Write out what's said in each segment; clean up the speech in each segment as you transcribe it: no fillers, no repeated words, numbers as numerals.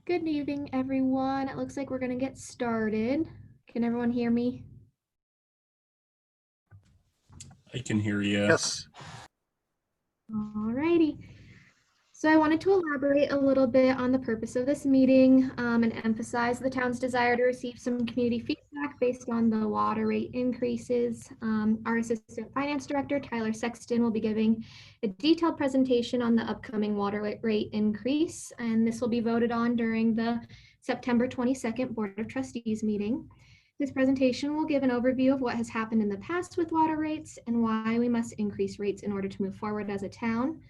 Good evening, everyone. It looks like we're going to get started. Can everyone hear me? I can hear you. Yes. Alrighty. So I wanted to elaborate a little bit on the purpose of this meeting and emphasize the town's desire to receive some community feedback based on the water rate increases. Our Assistant Finance Director, Tyler Sexton, will be giving a detailed presentation on the upcoming water rate increase, and this will be voted on during the September 22nd Board of Trustees meeting. This presentation will give an overview of what has happened in the past with water rates and why we must increase rates in order to move forward as a town.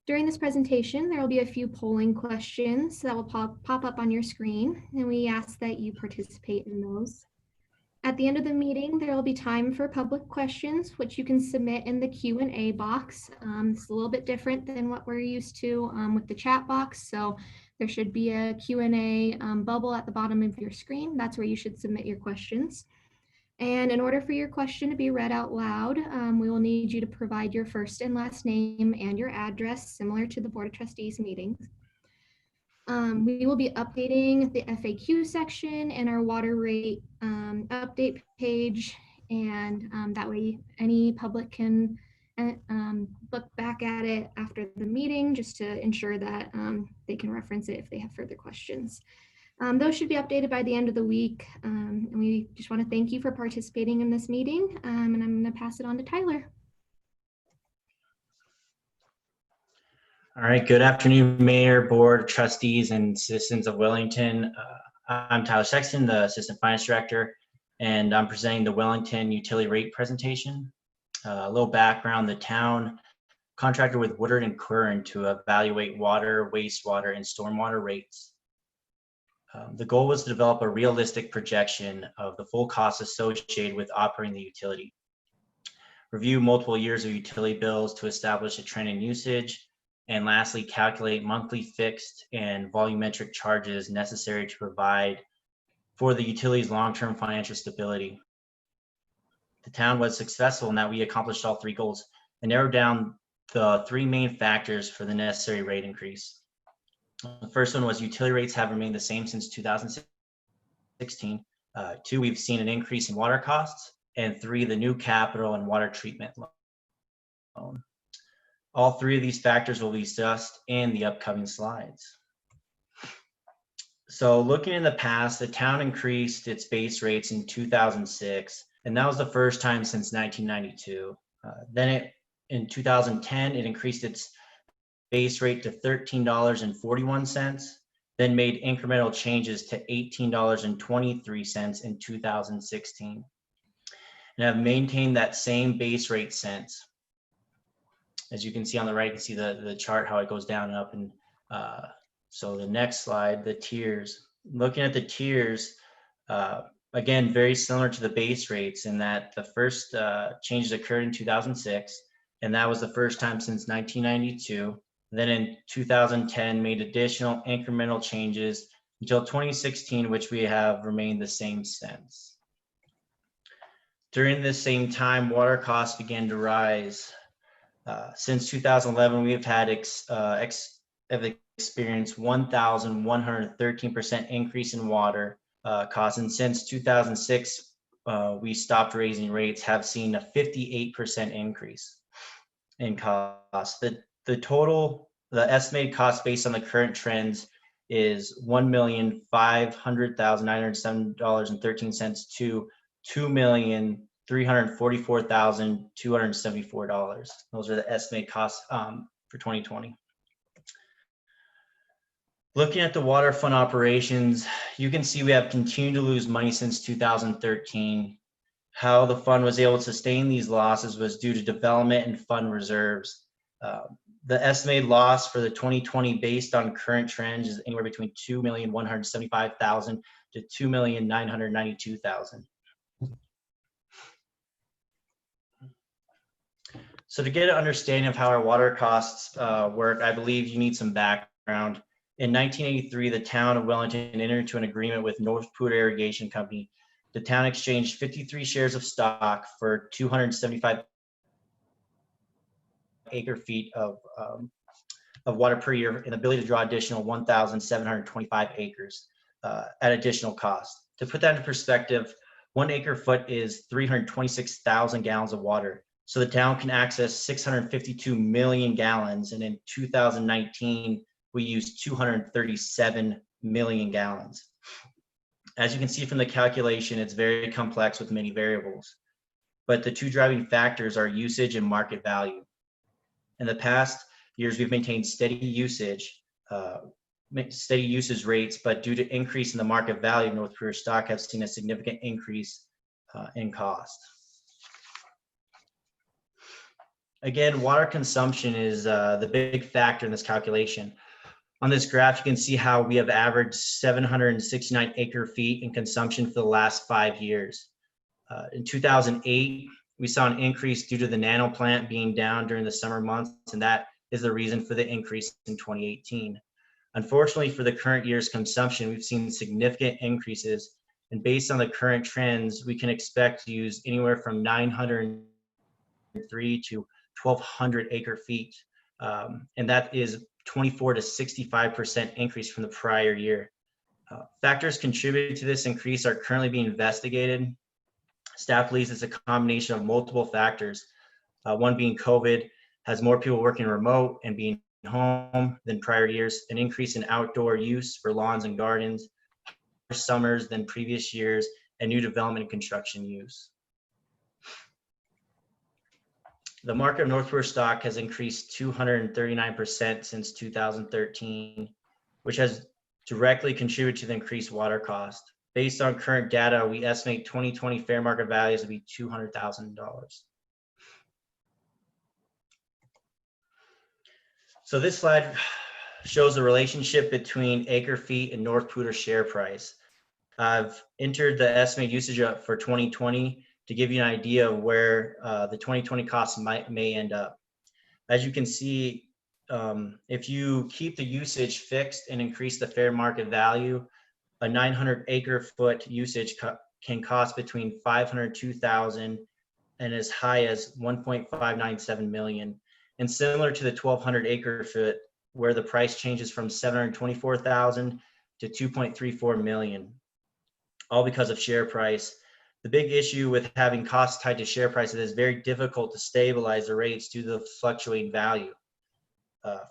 During this presentation, there will be a few polling questions that will pop up on your screen, and we ask that you participate in those. At the end of the meeting, there will be time for public questions, which you can submit in the Q&A box. It's a little bit different than what we're used to with the chat box, so there should be a Q&A bubble at the bottom of your screen. That's where you should submit your questions. And in order for your question to be read out loud, we will need you to provide your first and last name and your address, similar to the Board of Trustees meetings. We will be updating the FAQ section and our water rate update page, and that way any public can look back at it after the meeting just to ensure that they can reference it if they have further questions. Those should be updated by the end of the week. And we just want to thank you for participating in this meeting. And I'm going to pass it on to Tyler. All right, good afternoon, Mayor, Board, Trustees, and citizens of Wellington. I'm Tyler Sexton, the Assistant Finance Director, and I'm presenting the Wellington utility rate presentation. A little background: the town contracted with Woodard and Curran to evaluate water, wastewater, and stormwater rates. The goal was to develop a realistic projection of the full costs associated with operating the utility, review multiple years of utility bills to establish a trend in usage, and lastly, calculate monthly fixed and volumetric charges necessary to provide for the utility's long-term financial stability. The town was successful in that we accomplished all three goals and narrowed down the three main factors for the necessary rate increase. The first one was utility rates have remained the same since 2016. Two, we've seen an increase in water costs. And three, the new capital and water treatment loan. All three of these factors will be discussed in the upcoming slides. So looking in the past, the town increased its base rates in 2006, and that was the first time since 1992. Then in 2010, it increased its base rate to $13.41, then made incremental changes to $18.23 in 2016, and have maintained that same base rate since. As you can see on the right, you can see the chart, how it goes down and up. And so the next slide, the tiers. Looking at the tiers, again, very similar to the base rates in that the first changes occurred in 2006, and that was the first time since 1992. Then in 2010, made additional incremental changes until 2016, which we have remained the same since. During this same time, water costs began to rise. Since 2011, we have had experienced 1,113% increase in water costs, and since 2006, we stopped raising rates, have seen a 58% increase in costs. The estimated cost based on the current trends is $1,500,907.13 to $2,344,274. Those are the estimated costs for 2020. Looking at the Waterfront Operations, you can see we have continued to lose money since 2013. How the fund was able to sustain these losses was due to development and fund reserves. The estimated loss for the 2020 based on current trends is anywhere between $2,175,000 to $2,992,000. So to get an understanding of how our water costs work, I believe you need some background. In 1983, the town of Wellington entered into an agreement with North Poudre Irrigation Company. The town exchanged 53 shares of stock for 275 acre-feet of of water per year and the ability to draw additional 1,725 acres at additional cost. To put that into perspective, 1 acre foot is 326,000 gallons of water. So the town can access 652 million gallons, and in 2019, we used 237 million gallons. As you can see from the calculation, it's very complex with many variables, but the two driving factors are usage and market value. In the past years, we've maintained steady usage rates, but due to increase in the market value, North Career stock has seen a significant increase in cost. Again, water consumption is the big factor in this calculation. On this graph, you can see how we have averaged 769 acre feet in consumption for the last 5 years. In 2008, we saw an increase due to the nano plant being down during the summer months, and that is the reason for the increase in 2018. Unfortunately, for the current year's consumption, we've seen significant increases, and based on the current trends, we can expect to use anywhere from 903 to 1,200 acre feet, and that is 24 to 65% increase from the prior year. Factors contributing to this increase are currently being investigated. Staff believes it's a combination of multiple factors. One being COVID has more people working remote and being home than prior years, an increase in outdoor use for lawns and gardens, summers than previous years, and new development and construction use. The market of North Career stock has increased 239% since 2013, which has directly contributed to the increased water cost. Based on current data, we estimate 2020 fair market values to be $200,000. So this slide shows the relationship between acre feet and North Poudre share price. I've entered the estimated usage for 2020 to give you an idea of where the 2020 costs may end up. As you can see, if you keep the usage fixed and increase the fair market value, a 900 acre foot usage can cost between $502,000 and as high as $1.597 million. And similar to the 1,200 acre foot, where the price changes from $724,000 to $2.34 million, all because of share price. The big issue with having costs tied to share price is it's very difficult to stabilize the rates due to the fluctuating value.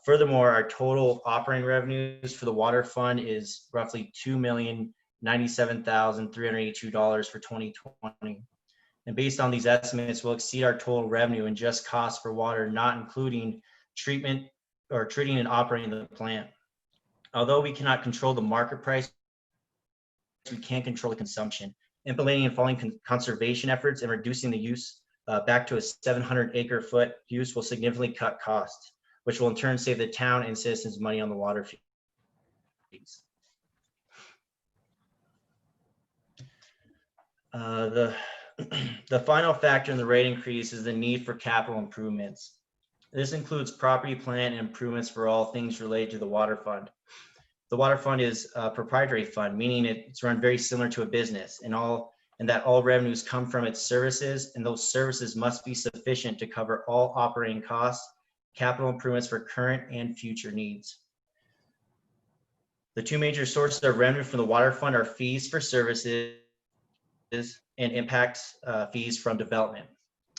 Furthermore, our total operating revenues for the water fund is roughly $2,097,382 for 2020. And based on these estimates, we'll exceed our total revenue and just costs for water, not including treatment or treating and operating the plant. Although we cannot control the market price, we can control the consumption. Implementing and following conservation efforts and reducing the use back to a 700 acre foot use will significantly cut costs, which will in turn save the town and citizens money on the water fees. The final factor in the rate increase is the need for capital improvements. This includes property, plant, and improvements for all things related to the water fund. The water fund is a proprietary fund, meaning it's run very similar to a business, and that all revenues come from its services, and those services must be sufficient to cover all operating costs, capital improvements for current and future needs. The two major sources of revenue from the water fund are fees for services and impact fees from development.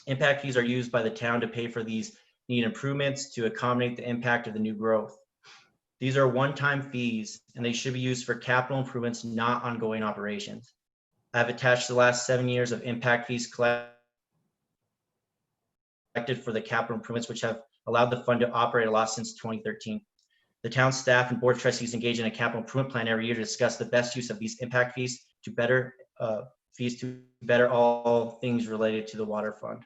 Impact fees are used by the town to pay for these need improvements to accommodate the impact of the new growth. These are one-time fees, and they should be used for capital improvements, not ongoing operations. I've attached the last 7 years of impact fees collected for the capital improvements, which have allowed the fund to operate a loss since 2013. The town staff and board of trustees engage in a capital improvement plan every year to discuss the best use of these impact fees to better all things related to the water fund.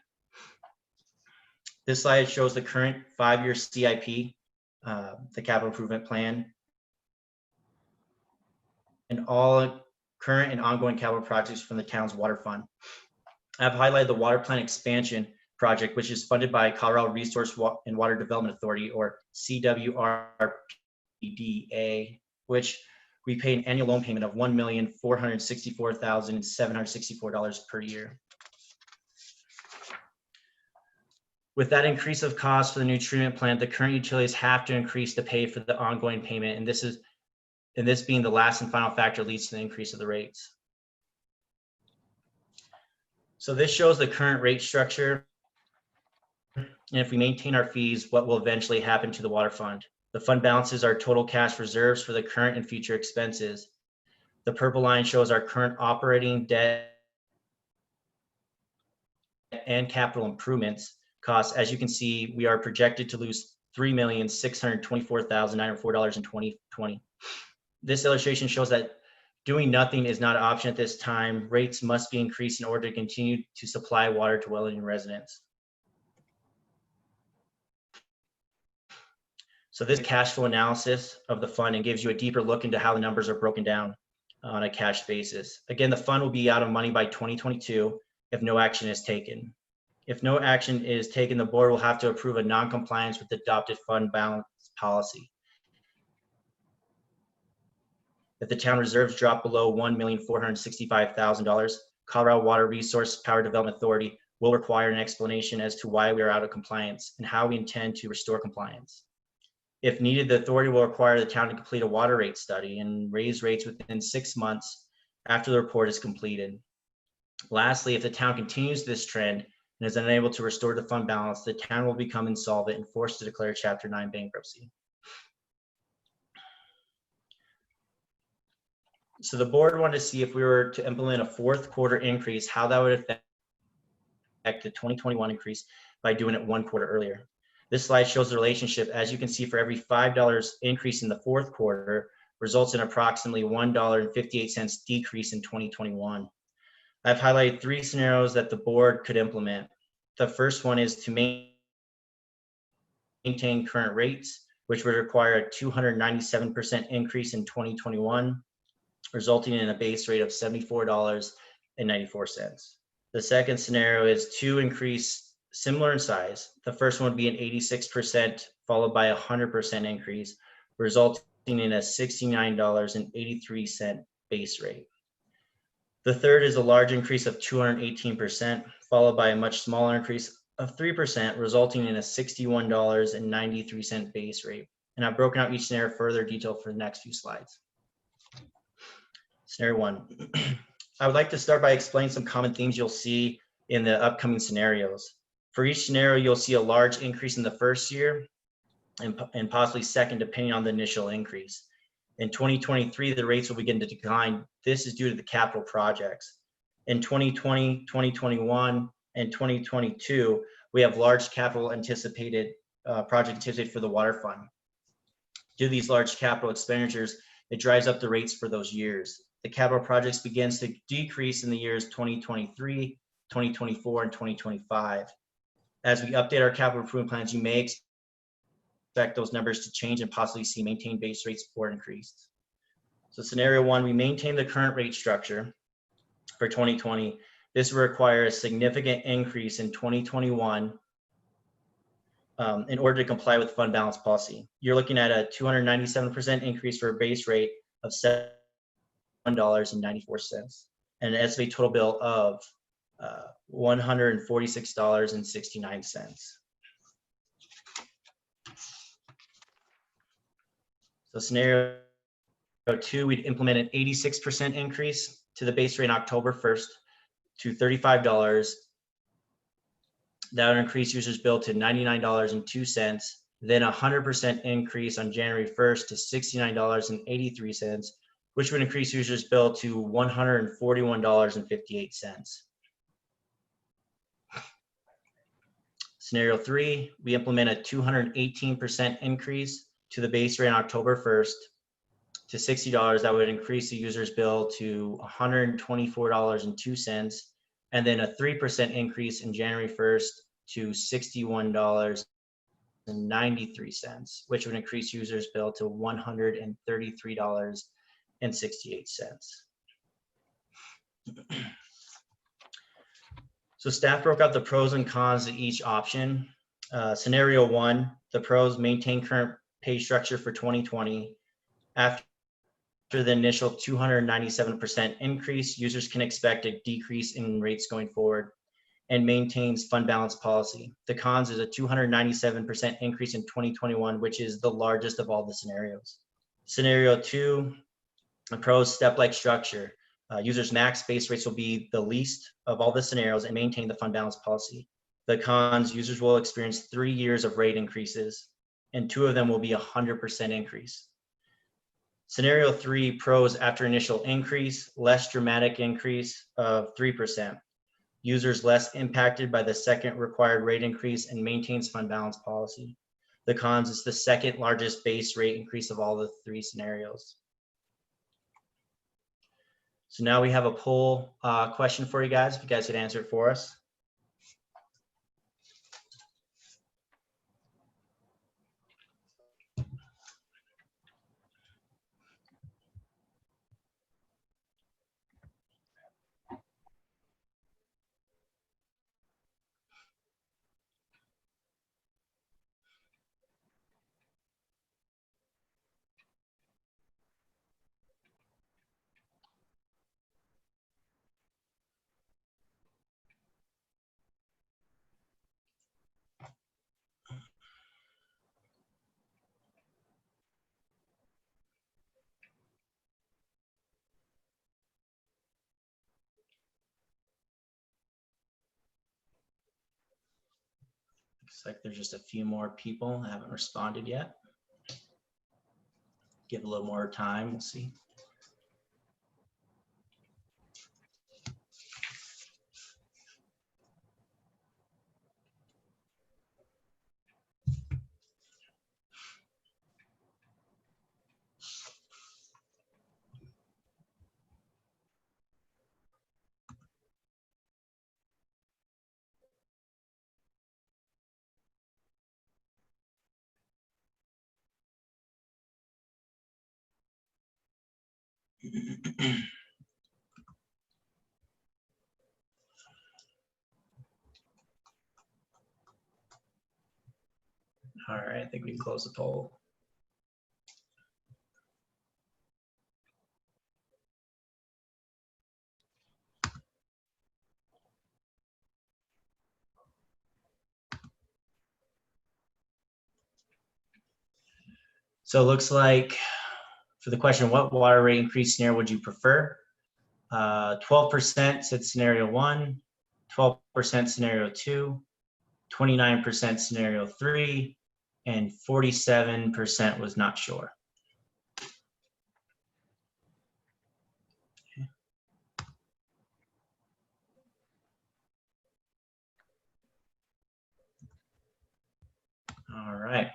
This slide shows the current 5-year CIP, the capital improvement plan, and all current and ongoing capital projects from the town's water fund. I've highlighted the water plant expansion project, which is funded by Colorado Resource and Water Development Authority, or CWRPDA, which we pay an annual loan payment of $1,464,764 per year. With that increase of cost for the new treatment plant, the current utilities have to increase to pay for the ongoing payment, and this being the last and final factor leads to the increase of the rates. So this shows the current rate structure, and if we maintain our fees, what will eventually happen to the water fund. The fund balances are total cash reserves for the current and future expenses. The purple line shows our current operating debt and capital improvements costs. As you can see, we are projected to lose $3,624,904 in 2020. This illustration shows that doing nothing is not an option at this time. Rates must be increased in order to continue to supply water to Wellington residents. So this cash flow analysis of the fund and gives you a deeper look into how the numbers are broken down on a cash basis. Again, the fund will be out of money by 2022 if no action is taken. If no action is taken, the board will have to approve a non-compliance with the adopted fund balance policy. If the town reserves drop below $1,465,000, Colorado Water Resource Power Development Authority will require an explanation as to why we are out of compliance and how we intend to restore compliance. If needed, the authority will require the town to complete a water rate study and raise rates within 6 months after the report is completed. Lastly, if the town continues this trend and is unable to restore the fund balance, the town will become insolvent and forced to declare Chapter 9 bankruptcy. So the board wanted to see if we were to implement a fourth quarter increase, how that would affect the 2021 increase by doing it 1 quarter earlier. This slide shows the relationship. As you can see, for every $5 increase in the fourth quarter results in approximately $1.58 decrease in 2021. I've highlighted 3 scenarios that the board could implement. The first one is to maintain current rates, which would require a 297% increase in 2021, resulting in a base rate of $74.94. The second scenario is to increase similar in size. The first one would be an 86% followed by a 100% increase, resulting in a $69.83 base rate. The third is a large increase of 218%, followed by a much smaller increase of 3%, resulting in a $61.93 base rate. And I've broken out each scenario further detail for the next few slides. Scenario 1. I would like to start by explaining some common themes you'll see in the upcoming scenarios. For each scenario, you'll see a large increase in the first year and possibly second, depending on the initial increase. In 2023, the rates will begin to decline. This is due to the capital projects. In 2020, 2021, and 2022, we have large capital anticipated, project anticipated for the water fund. Due to these large capital expenditures, it drives up the rates for those years. The capital projects begins to decrease in the years 2023, 2024, and 2025. As we update our capital improvement plans, you may expect those numbers to change and possibly see maintained base rates or increased. So scenario 1, we maintain the current rate structure for 2020. This will require a significant increase in 2021 in order to comply with fund balance policy. You're looking at a 297% increase for a base rate of $7.94 and an estimated total bill of $146.69. So scenario 2, we'd implement an 86% increase to the base rate on October 1st to $35. That would increase users' bill to $99.02, then a 100% increase on January 1st to $69.83, which would increase users' bill to $141.58. Scenario 3, we implement a 218% increase to the base rate on October 1st to $60. That would increase the user's bill to $124.02, and then a 3% increase in January 1st to $61.93, which would increase users' bill to $133.68. So staff broke out the pros and cons of each option. Scenario 1, the pros: maintain current pay structure for 2020. After the initial 297% increase, users can expect a decrease in rates going forward. and maintains fund balance policy. The cons is a 297% increase in 2021, which is the largest of all the scenarios. Scenario 2, the pros, step-like structure. Users' max base rates will be the least of all the scenarios and maintain the fund balance policy. The cons, users will experience 3 years of rate increases, and 2 of them will be 100% increase. Scenario 3, pros, after initial increase, less dramatic increase of 3%. Users less impacted by the second required rate increase and maintains fund balance policy. The cons is the second largest base rate increase of all the 3 scenarios. So now we have a poll question for you guys, if you guys could answer it for us. Looks like there's just a few more people that haven't responded yet. Give a little more time, we'll see. All right, I think we can close the poll. So it looks like for the question, what water rate increase scenario would you prefer? 12% said scenario 1, 12% scenario 2, 29% scenario 3, and 47% was not sure. Okay. All right.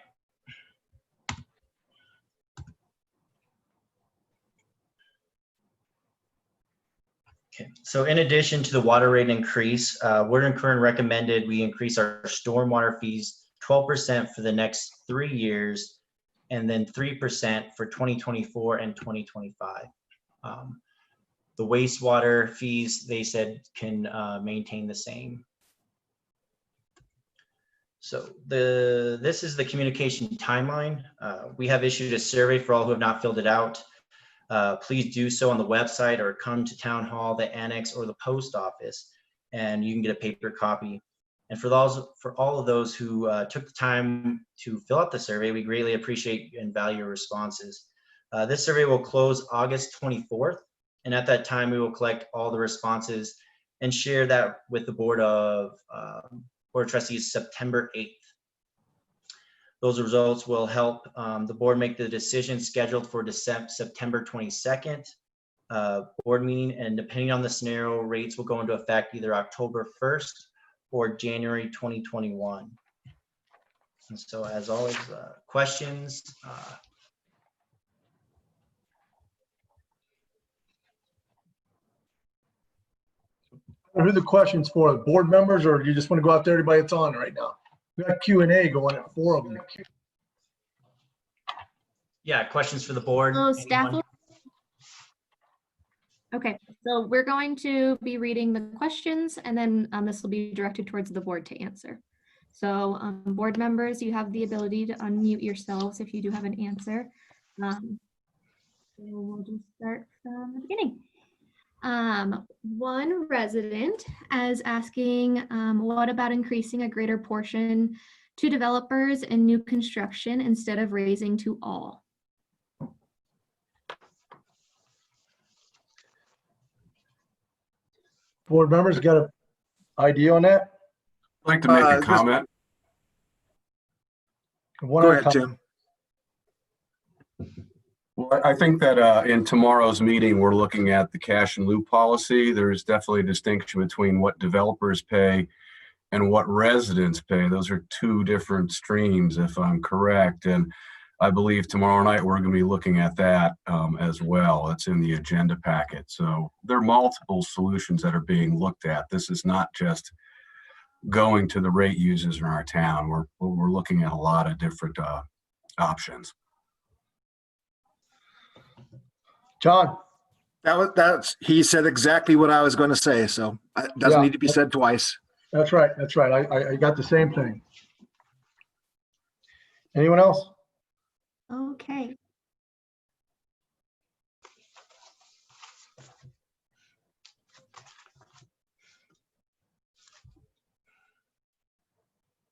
Okay. So in addition to the water rate increase, Water and Current recommended we increase our stormwater fees 12% for the next 3 years, and then 3% for 2024 and 2025. The wastewater fees, they said, can maintain the same. So this is the communication timeline. We have issued a survey for all who have not filled it out. Please do so on the website or come to Town Hall, the annex, or the post office, and you can get a paper copy. And for all of those who took the time to fill out the survey, we greatly appreciate and value your responses. This survey will close August 24th, and at that time, we will collect all the responses and share that with the Board of Trustees September 8th. Those results will help the board make the decision scheduled for September 22nd board meeting, and depending on the scenario, rates will go into effect either October 1st or January 2021. And so as always, questions? Who are the questions for? Board members, or do you just want to go out to everybody that's on right now? We got Q&A going at 4 of them. Yeah, questions for the board? So staff. Anyone? Okay, so we're going to be reading the questions, and then this will be directed towards the board to answer. So board members, you have the ability to unmute yourselves if you do have an answer. So we'll just start from the beginning. One resident is asking, what about increasing a greater portion to developers and new construction instead of raising to all? Board members got an idea on that? I'd like to make a Just- comment. One Go at a ahead, time. Jim. Well, I think that in tomorrow's meeting, we're looking at the cash and lieu policy. There's definitely a distinction between what developers pay and what residents pay. Those are two different streams, if I'm correct. And I believe tomorrow night, we're going to be looking at that as well. It's in the agenda packet. So there are multiple solutions that are being looked at. This is not just going to the rate users in our town. We're looking at a lot of different options. John, He said exactly what I was going to say, so it doesn't Yeah. need to be said twice. that's right. That's right. I got the same thing. Anyone else? Okay.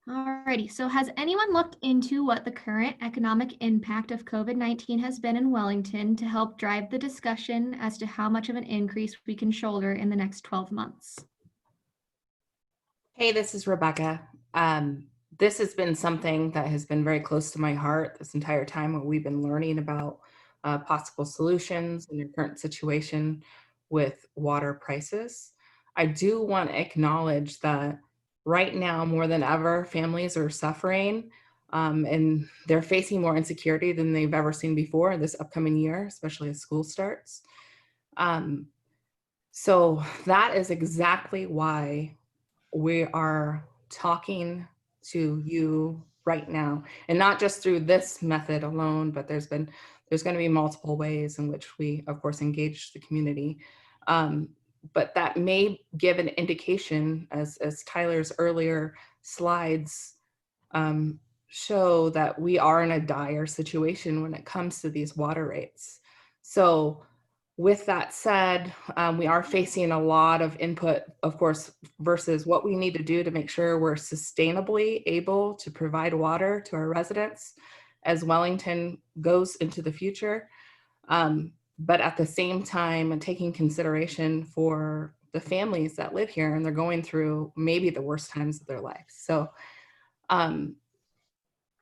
Alrighty, so has anyone looked into what the current economic impact of COVID-19 has been in Wellington to help drive the discussion as to how much of an increase we can shoulder in the next 12 months? Hey, this is Rebecca. This has been something that has been very close to my heart this entire time, where we've been learning about possible solutions in your current situation with water prices. I do want to acknowledge that right now, more than ever, families are suffering and they're facing more insecurity than they've ever seen before this upcoming year, especially as school starts. So that is exactly why we are talking to you right now, and not just through this method alone, but there's going to be multiple ways in which we, of course, engage the community. But that may give an indication, as Tyler's earlier slides show, that we are in a dire situation when it comes to these water rates. So with that said, we are facing a lot of input, of course, versus what we need to do to make sure we're sustainably able to provide water to our residents as Wellington goes into the future. But at the same time, and taking consideration for the families that live here and they're going through maybe the worst times of their life. So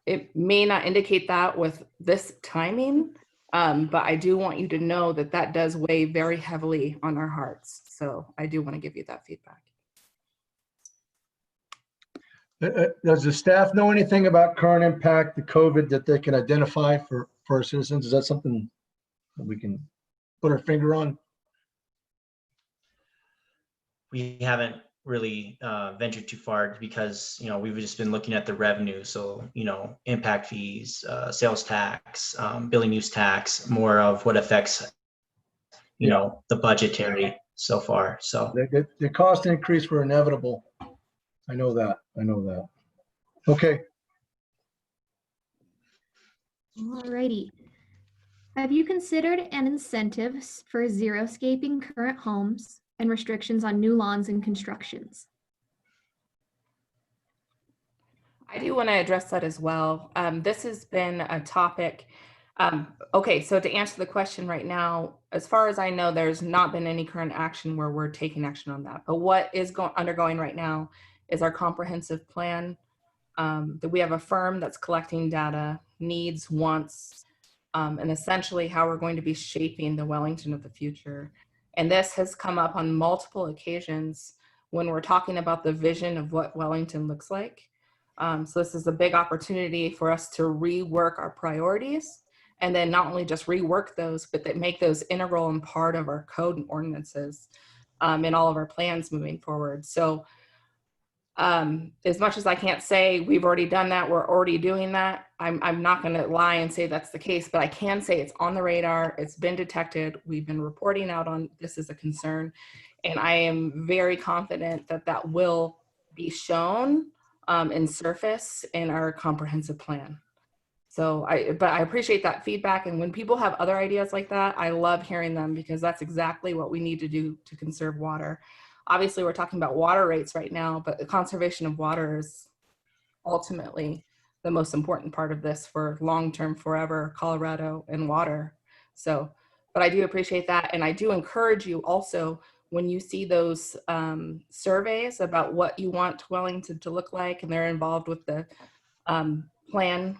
it may not indicate that with this timing, but I do want you to know that that does weigh very heavily on our hearts. So I do want to give you that feedback. Does the staff know anything about current impact, the COVID, that they can identify for our citizens? Is that something that we can put our finger on? We haven't really ventured too far because, we've just been looking at the revenue. So, impact fees, sales tax, building use tax, more of what affects, the budgetary so far. So The cost increase were inevitable. I know that. Okay. Alrighty. Have you considered an incentive for zero-scaping current homes and restrictions on new lawns and constructions? I do want to address that as well. This has been a topic. Okay, so to answer the question right now, as far as I know, there's not been any current action where we're taking action on that. But what is undergoing right now is our comprehensive plan. That we have a firm that's collecting data, needs, wants, and essentially how we're going to be shaping the Wellington of the future. And this has come up on multiple occasions when we're talking about the vision of what Wellington looks like. So this is a big opportunity for us to rework our priorities, and then not only just rework those, but that make those integral and part of our code and ordinances in all of our plans moving forward. So as much as I can't say we've already done that, we're already doing that, I'm not going to lie and say that's the case, but I can say it's on the radar. It's been detected. We've been reporting out on this as a concern, and I am very confident that that will be shown and surface in our comprehensive plan. So but I appreciate that feedback. And when people have other ideas like that, I love hearing them, because that's exactly what we need to do to conserve water. Obviously, we're talking about water rates right now, but the conservation of water is ultimately the most important part of this for long-term, forever Colorado and water. So, but I do appreciate that. And I do encourage you also, when you see those surveys about what you want Wellington to look like, and they're involved with the plan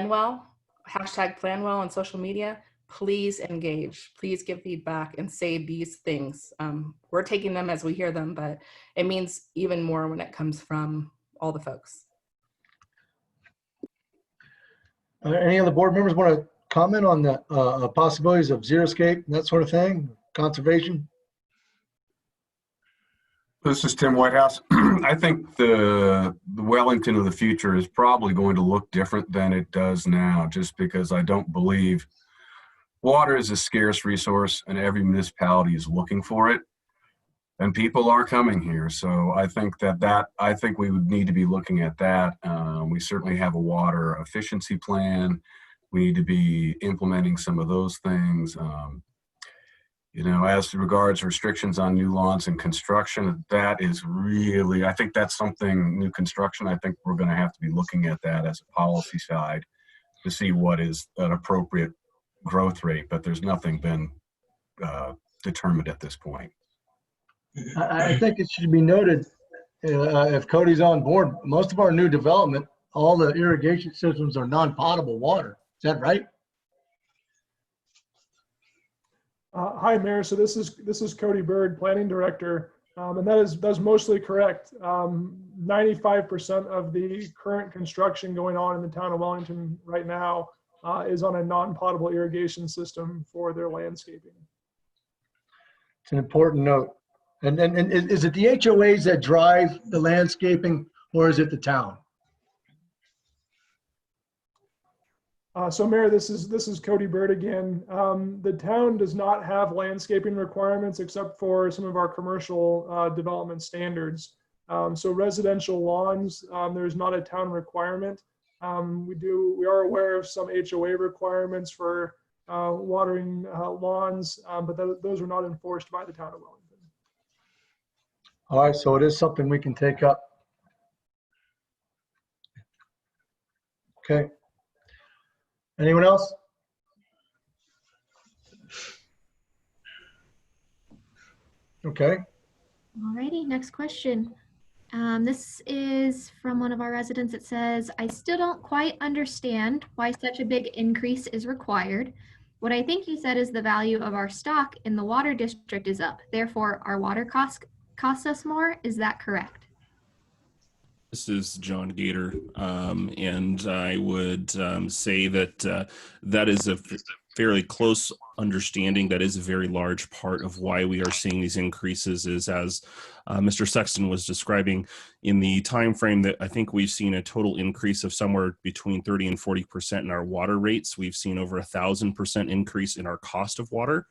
well, hashtag plan well on social media, please engage, please give feedback and say these things. We're taking them as we hear them, but it means even more when it comes from all the folks. Any other board members want to comment on the possibilities of xeriscape and that sort of thing, conservation? This is Tim Whitehouse. I think the Wellington of the future is probably going to look different than it does now, just because I don't believe water is a scarce resource and every municipality is looking for it. And people are coming here. So I think I think we would need to be looking at that. We certainly have a water efficiency plan. We need to be implementing some of those things. You know, as regards restrictions on new lawns and construction, that is really, I think that's something, new construction, I think we're going to have to be looking at that as a policy side to see what is an appropriate growth rate, but there's nothing been determined at this point. I think it should be noted, if Cody's on board, most of our new development, all the irrigation systems are non-potable water. Is that right? Hi, Mayor. So this is Cody Bird, Planning Director, and that's mostly correct. 95% of the current construction going on in the town of Wellington right now is on a non-potable irrigation system for their landscaping. It's an important note. And is it the HOAs that drive the landscaping, or is it the town? So Mayor, this is Cody Bird again. The town does not have landscaping requirements except for some of our commercial development standards. So residential lawns, there's not a town requirement. We are aware of some HOA requirements for watering lawns, but those are not enforced by the town of Wellington. All right, so it is something we can take up. Okay. Anyone else? Okay. Alrighty, next question. This is from one of our residents. It says, I still don't quite understand why such a big increase is required. What I think you said is the value of our stock in the water district is up. Therefore, our water costs us more. Is that correct? This is John Gator, and I would say that that is a fairly close understanding. That is a very large part of why we are seeing these increases, is as Mr. Sexton was describing, in the time frame that I think we've seen a total increase of somewhere between 30 and 40% in our water rates. We've seen over 1,000% increase in our cost of water,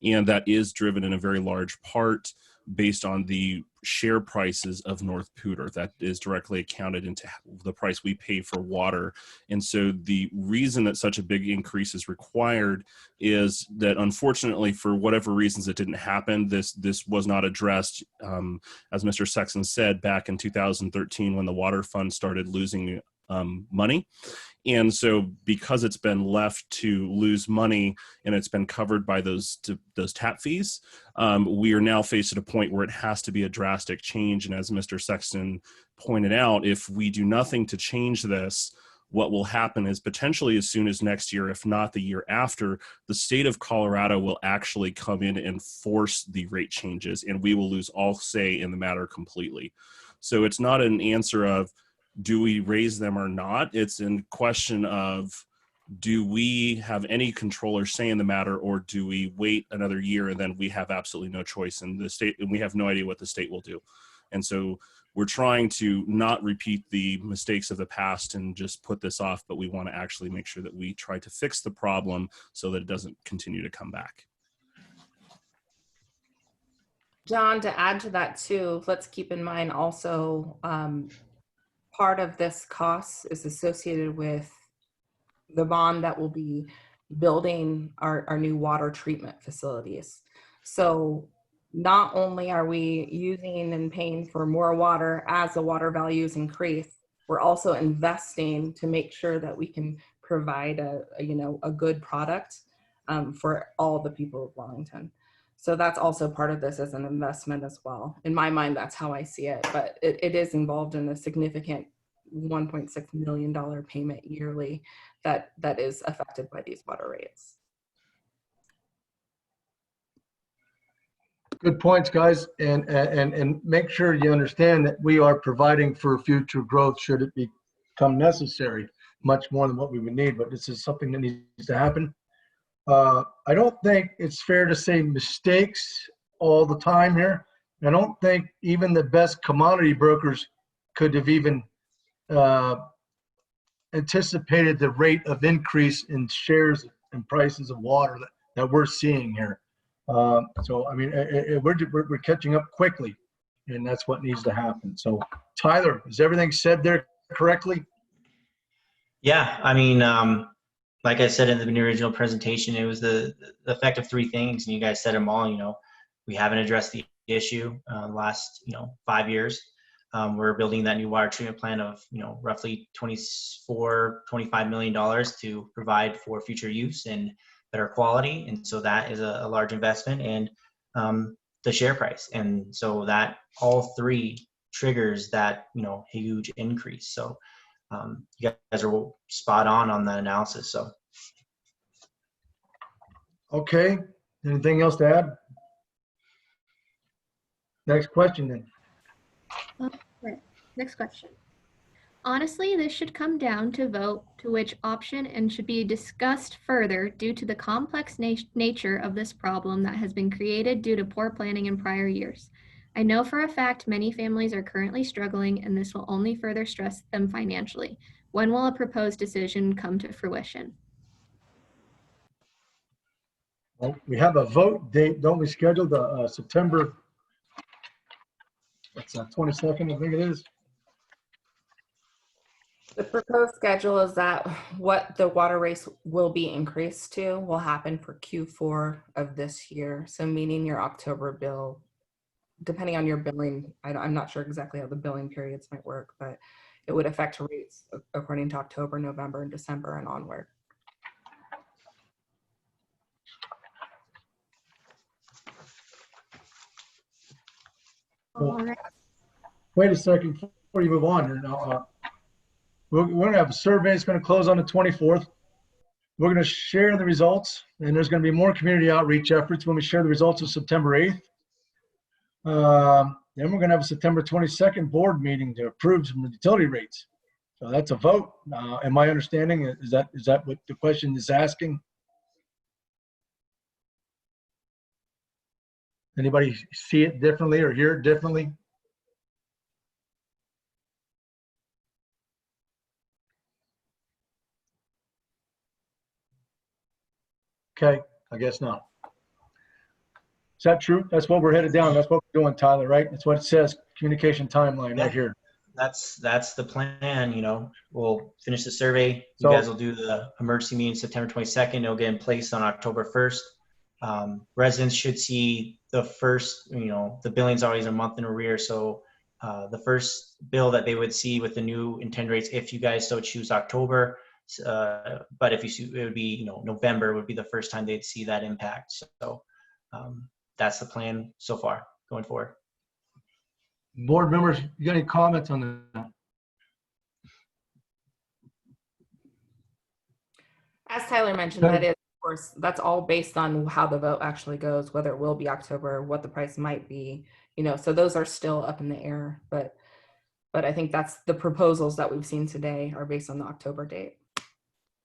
and that is driven in a very large part based on the share prices of North Poudre. That is directly accounted into the price we pay for water. And so the reason that such a big increase is required is that, unfortunately, for whatever reasons it didn't happen, this was not addressed, as Mr. Sexton said, back in 2013 when the water fund started losing money. And so because it's been left to lose money and it's been covered by those tap fees, we are now faced at a point where it has to be a drastic change. And as Mr. Sexton pointed out, if we do nothing to change this, what will happen is potentially as soon as next year, if not the year after, the state of Colorado will actually come in and force the rate changes, and we will lose all say in the matter completely. So it's not an answer of, do we raise them or not? It's in question of, do we have any control or say in the matter, or do we wait another year and then we have absolutely no choice in the state, and we have no idea what the state will do. And so we're trying to not repeat the mistakes of the past and just put this off, but we want to actually make sure that we try to fix the problem so that it doesn't continue to come back. John, to add to that too, let's keep in mind also, part of this cost is associated with the bond that will be building our new water treatment facilities. So not only are we using and paying for more water as the water values increase, we're also investing to make sure that we can provide a good product for all the people of Wellington. So that's also part of this as an investment as well. In my mind, that's how I see it, but it is involved in a significant $1.6 million payment yearly that is affected by these water rates. Good points, guys. And make sure you understand that we are providing for future growth should it become necessary, much more than what we would need, but this is something that needs to happen. I don't think it's fair to say mistakes all the time here. I don't think even the best commodity brokers could have even anticipated the rate of increase in shares and prices of water that we're seeing here. So, I mean, we're catching up quickly, and that's what needs to happen. So, Tyler, is everything said there correctly? Yeah, I mean, like I said in the original presentation, it was the effect of three things, and you guys said them all. You know, we haven't addressed the issue last 5 years. We're building that new water treatment plant of roughly $25 million to provide for future use and better quality, and so that is a large investment, and the share price, and so that all three triggers that huge increase. So you guys are spot on that analysis. So Okay, anything else to add? Next question then. Right. Next question. Honestly, this should come down to vote to which option and should be discussed further due to the complex nature of this problem that has been created due to poor planning in prior years. I know for a fact many families are currently struggling and this will only further stress them financially. When will a proposed decision come to fruition? Well, we have a vote date, don't we, scheduled September, what's that, 22nd, I think it is. The proposed schedule is that what the water rates will be increased to will happen for Q4 of this year. So meaning your October bill, depending on your billing, I'm not sure exactly how the billing periods might work, but it would affect rates according to October, November, and December and onward. All right. Wait a second before you move on here now. We're going to have a survey. It's going to close on the 24th. We're going to share the results, and there's going to be more community outreach efforts when we share the results of September 8th. Then we're going to have a September 22nd board meeting to approve some utility rates. So that's a vote. Am I understanding? Is that what the question is asking? Anybody see it differently or hear it differently? Okay, I guess not. Is that true? That's what we're headed down. That's what we're doing, Tyler, right? That's what it says, communication timeline right here. that's the plan. We'll finish the survey. You So- guys will do the emergency meeting September 22nd. It'll get in place on October 1st. Residents should see the first, the billing's always a month in arrears. So the first bill that they would see with the new intended rates, if you guys so choose October, but if it would be, November would be the first time they'd see that impact. So that's the plan so far going forward. Board members, you got any comments on that? As Tyler mentioned, that is, of course, that's all based on how the vote actually goes, whether it will be October, what the price might be, so those are still up in the air. But I think that's the proposals that we've seen today are based on the October date.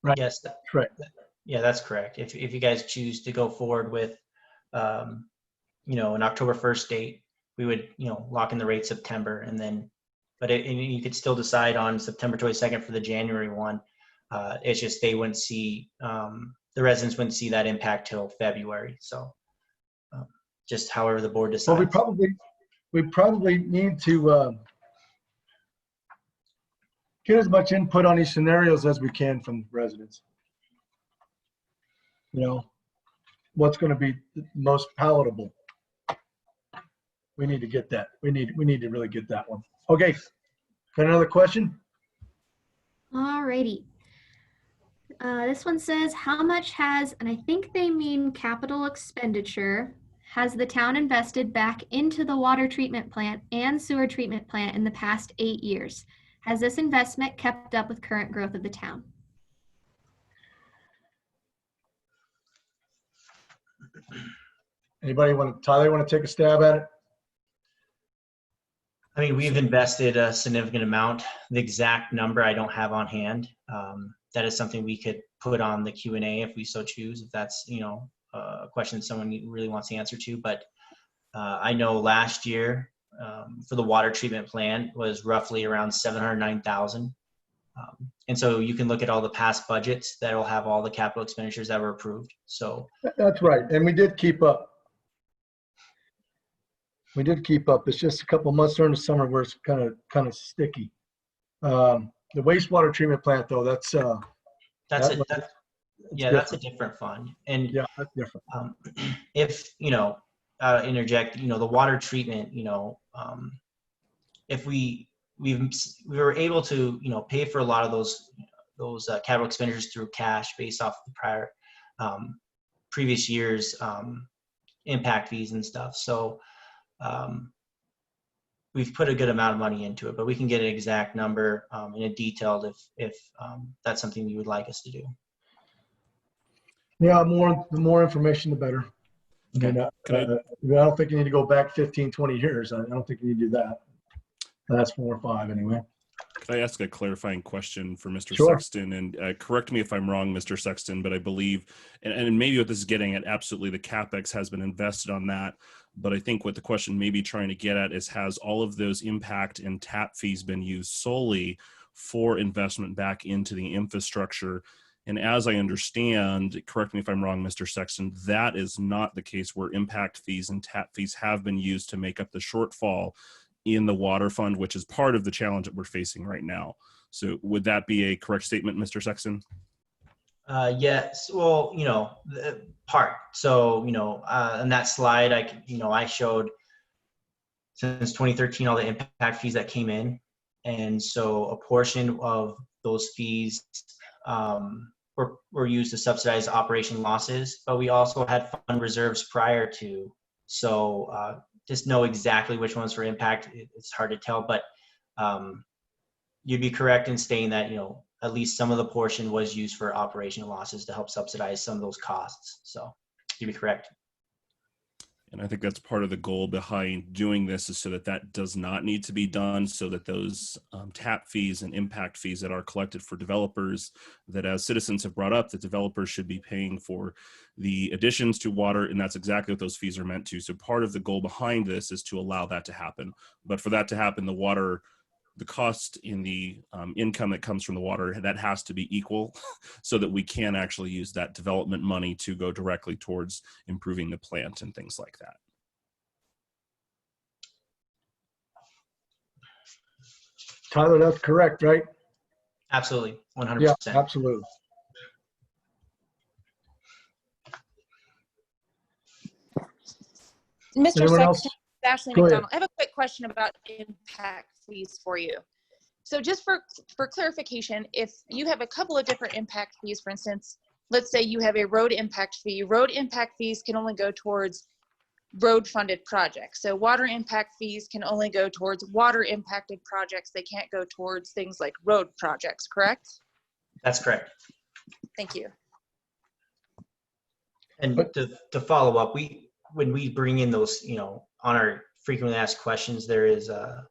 Right. Yes. Correct. Yeah, that's correct. If you guys choose to go forward with, an October 1st date, we would, lock in the rate September, and then, and you could still decide on September 22nd for the January one. It's just they wouldn't see, the residents wouldn't see that impact till February. So just however the board decides. Well, we probably need to get as much input on these scenarios as we can from residents. you know, what's going to be the most palatable. We need to get that. We need to really get that one. Okay. Got another question? Alrighty. This one says, how much has, and I think they mean capital expenditure, has the town invested back into the water treatment plant and sewer treatment plant in the past 8 years? Has this investment kept up with current growth of the town? Tyler, want to take a stab at it? I mean, we've invested a significant amount. The exact number I don't have on hand. That is something we could put on the Q&A if we so choose, if that's, you know, a question someone really wants the answer to. But I know last year for the water treatment plant was roughly around $709,000. And so you can look at all the past budgets that will have all the capital expenditures that were approved. So That's right. And we did keep up. It's just a couple months during the summer where it's kind of sticky. The wastewater treatment plant, though, that's a different fund. And yeah, that's different. If, you know, interject, you know, the water treatment, you know, if we were able to, you know, pay for a lot of those capital expenditures through cash based off the prior previous years impact fees and stuff. So we've put a good amount of money into it, but we can get an exact number in a detailed if that's something you would like us to do. Yeah, the more information, the better. Okay. I don't think you need to go back 15, 20 years. I don't think you need to do that. That's 4 or 5 anyway. Could I ask a clarifying question for Mr. Sure. Sexton? And correct me if I'm wrong, Mr. Sexton, but I believe, and maybe what this is getting at, absolutely the CapEx has been invested on that. But I think what the question may be trying to get at is, has all of those impact and tap fees been used solely for investment back into the infrastructure? And as I understand, correct me if I'm wrong, Mr. Sexton, that is not the case, where impact fees and tap fees have been used to make up the shortfall in the water fund, which is part of the challenge that we're facing right now. So would that be a correct statement, Mr. Sexton? Yes. Well, you know, part. So, you know, on that slide, I showed since 2013 all the impact fees that came in, and so a portion of those fees were used to subsidize operation losses, but we also had fund reserves prior to. So just know exactly which ones were impact. It's hard to tell, but you'd be correct in saying that, you know, at least some of the portion was used for operational losses to help subsidize some of those costs. So you'd be correct. And I think that's part of the goal behind doing this, is so that that does not need to be done, so that those tap fees and impact fees that are collected for developers, that as citizens have brought up, that developers should be paying for the additions to water, and that's exactly what those fees are meant to. So part of the goal behind this is to allow that to happen. But for that to happen, the cost in the income that comes from the water, that has to be equal so that we can actually use that development money to go directly towards improving the plant and things like that. Tyler, that's correct, right? Absolutely, 100%. Yeah, absolutely. Mr. Anyone else? Sexton, Ashley Go ahead. McDonald. I have a quick question about impact fees for you. So just for clarification, if you have a couple of different impact fees, for instance, let's say you have a road impact fee. Road impact fees can only go towards road funded projects. So water impact fees can only go towards water impacted projects. They can't go towards things like road projects, correct? That's correct. Thank you. And to follow up, when we bring in those, you know, on our frequently asked questions, there is a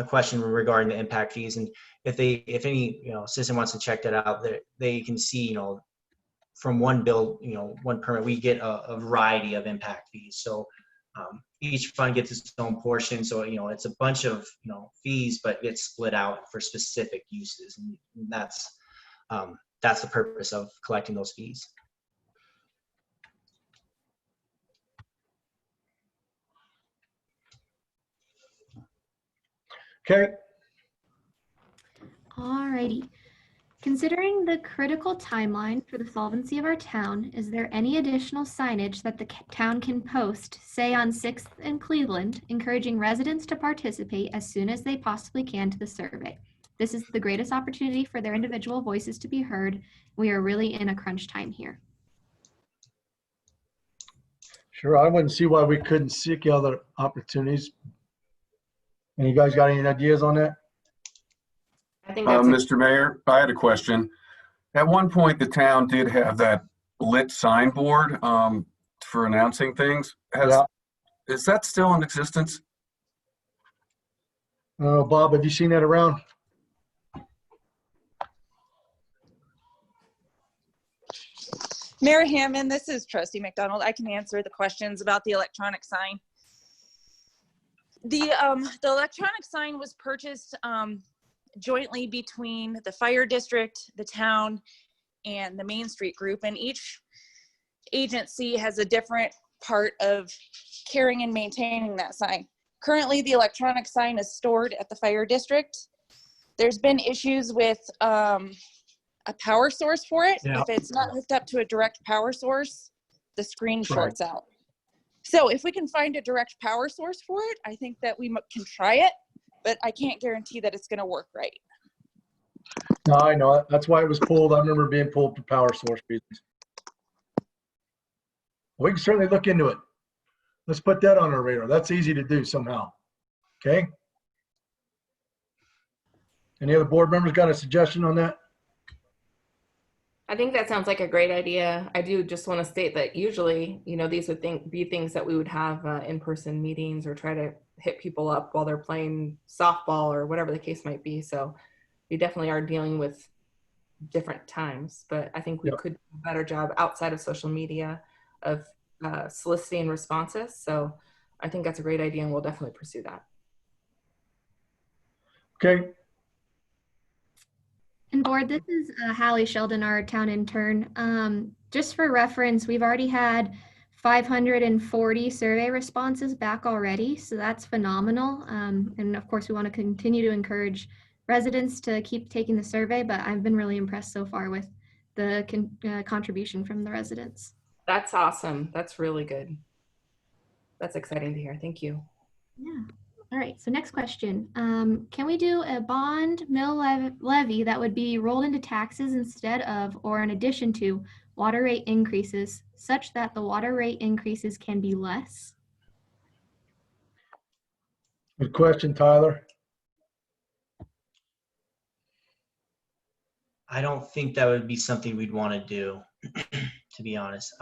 question regarding the impact fees, and if any, you know, citizen wants to check that out, they can see, you know, from one bill, you know, one permit, we get a variety of impact fees. So each fund gets its own portion. So, you know, it's a bunch of, you know, fees, but it's split out for specific uses, and that's the purpose of collecting those fees. Okay. Alrighty. Considering the critical timeline for the solvency of our town, is there any additional signage that the town can post, say on 6th and Cleveland, encouraging residents to participate as soon as they possibly can to the survey? This is the greatest opportunity for their individual voices to be heard. We are really in a crunch time here. Sure, I wouldn't see why we couldn't seek other opportunities. And you guys got any ideas on that? I think that's Mr. Mayor, I had a question. At one point, the town did have that lit signboard for announcing things. Yeah. Is that still in existence? Bob, have you seen that around? Mayor Hammond, this is Trustee McDonald. I can answer the questions about the electronic sign. The electronic sign was purchased jointly between the fire district, the town, and the Main Street group, and each agency has a different part of carrying and maintaining that sign. Currently, the electronic sign is stored at the fire district. There's been issues with a power source for it. Yeah. If it's not hooked up to a direct power source, the screen shorts out. So if we can find a direct power source for it, I think that we can try it, but I can't guarantee that it's going to work right. No, I know it. That's why it was pulled. I remember being pulled for power source reasons. We can certainly look into it. Let's put that on our radar. That's easy to do somehow. Okay? Any other board members got a suggestion on that? I think that sounds like a great idea. I do just want to state that usually, you know, these would be things that we would have in-person meetings or try to hit people up while they're playing softball or whatever the case might be. So we definitely are dealing with different times, but I think we could do a better job outside of social media of soliciting responses. So I think that's a great idea and we'll definitely pursue that. Okay. And board, this is Hallie Sheldon, our town intern. Just for reference, we've already had 540 survey responses back already, so that's phenomenal. And of course, we want to continue to encourage residents to keep taking the survey, but I've been really impressed so far with the contribution from the residents. That's awesome. That's really good. That's exciting to hear. Thank you. Yeah. All right, so next question. Can we do a bond mill levy that would be rolled into taxes instead of or in addition to water rate increases such that the water rate increases can be less? Good question, Tyler. I don't think that would be something we'd want to do, to be honest.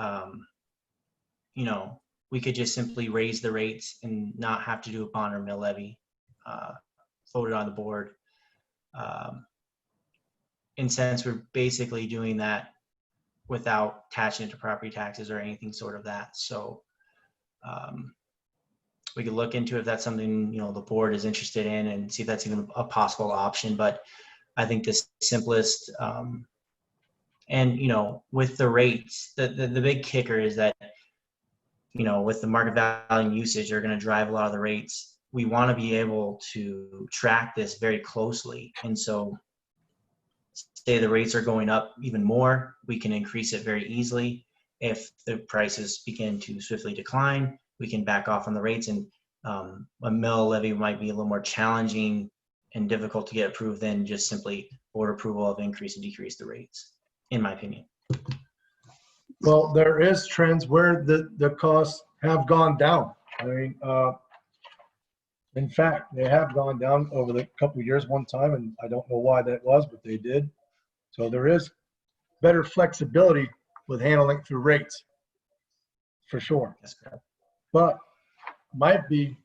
You know, we could just simply raise the rates and not have to do a bond or mill levy, voted on the board. In sense, we're basically doing that without attaching it to property taxes or anything sort of that. So we could look into if that's something, you know, the board is interested in and see if that's even a possible option. But I think the simplest, and, you know, with the rates, the big kicker is that, you know, with the market value and usage are going to drive a lot of the rates. We want to be able to track this very closely. And so say the rates are going up even more, we can increase it very easily. If the prices begin to swiftly decline, we can back off on the rates, and a mill levy might be a little more challenging and difficult to get approved than just simply board approval of increase and decrease the rates, in my opinion. Well, there is trends where the costs have gone down. I mean, in fact, they have gone down over the couple of years one time, and I don't know why that was, but they did. So there is better flexibility with handling through rates, for sure. But might be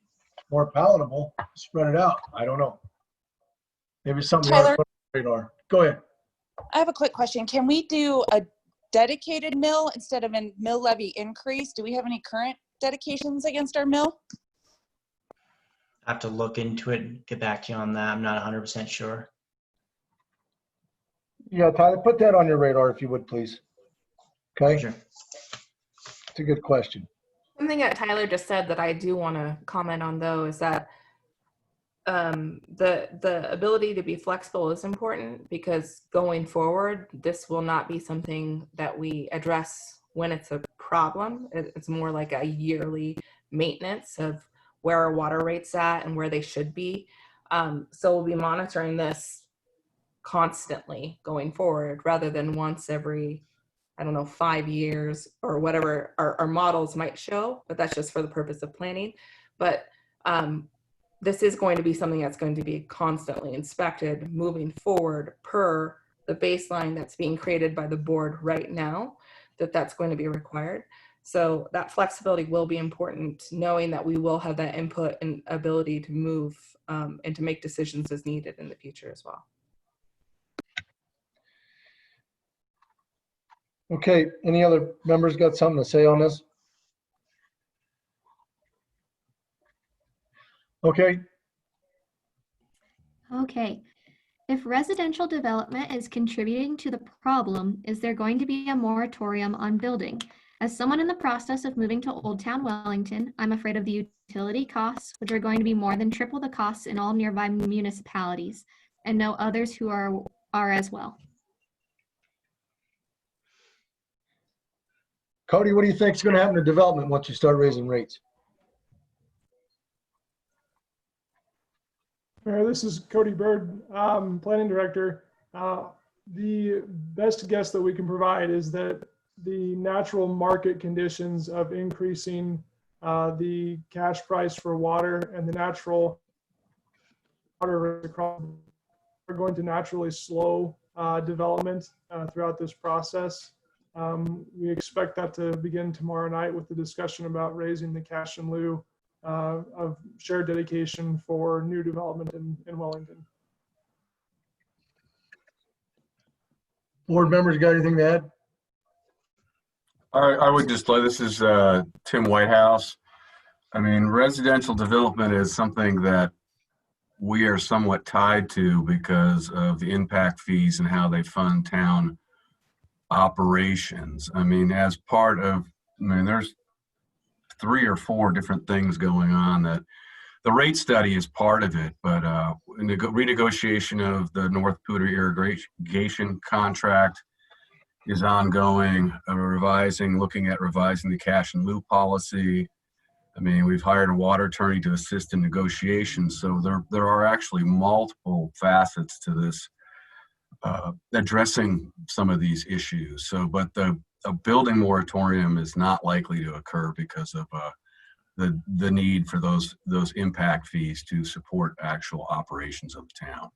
more palatable to spread it out. I don't know. Maybe something on the radar. Go ahead. I have a quick question. Can we do a dedicated mill instead of a mill levy increase? Do we have any current dedications against our mill? I have to look into it and get back to you on that. I'm not 100% sure. Yeah, Tyler, put that on your radar if you would, please. Okay. Sure. It's a good question. Something that Tyler just said that I do want to comment on, though, is that the ability to be flexible is important, because going forward, this will not be something that we address when it's a problem. It's more like a yearly maintenance of where our water rates at and where they should be. So we'll be monitoring this constantly going forward, rather than once every, I don't know, 5 years or whatever our models might show, but that's just for the purpose of planning. But this is going to be something that's going to be constantly inspected moving forward, per the baseline that's being created by the board right now, that's going to be required. So that flexibility will be important, knowing that we will have that input and ability to move and to make decisions as needed in the future as well. Okay, any other members got something to say on this? Okay, Okay. If residential development is contributing to the problem, is there going to be a moratorium on building? As someone in the process of moving to Old Town Wellington, I'm afraid of the utility costs, which are going to be more than triple the costs in all nearby municipalities, and know others who are as well. Cody, what do you think is going to happen to development once you start raising rates? This is Cody Bird, Planning Director. The best guess that we can provide is that the natural market conditions of increasing the cash price for water and the natural water rates across are going to naturally slow development throughout this process. We expect that to begin tomorrow night with the discussion about raising the cash in lieu of shared dedication for new development in Wellington. Board members got anything to add? I would just, this is Tim Whitehouse. I mean, residential development is something that we are somewhat tied to because of the impact fees and how they fund town operations. I mean, as part of, there's 3 or 4 different things going on that the rate study is part of it, but renegotiation of the North Poudre irrigation contract is ongoing, looking at revising the cash in lieu policy. I mean, we've hired a water attorney to assist in negotiations. So there are actually multiple facets to this, addressing some of these issues. So, but a building moratorium is not likely to occur because of the need for those impact fees to support actual operations of the town.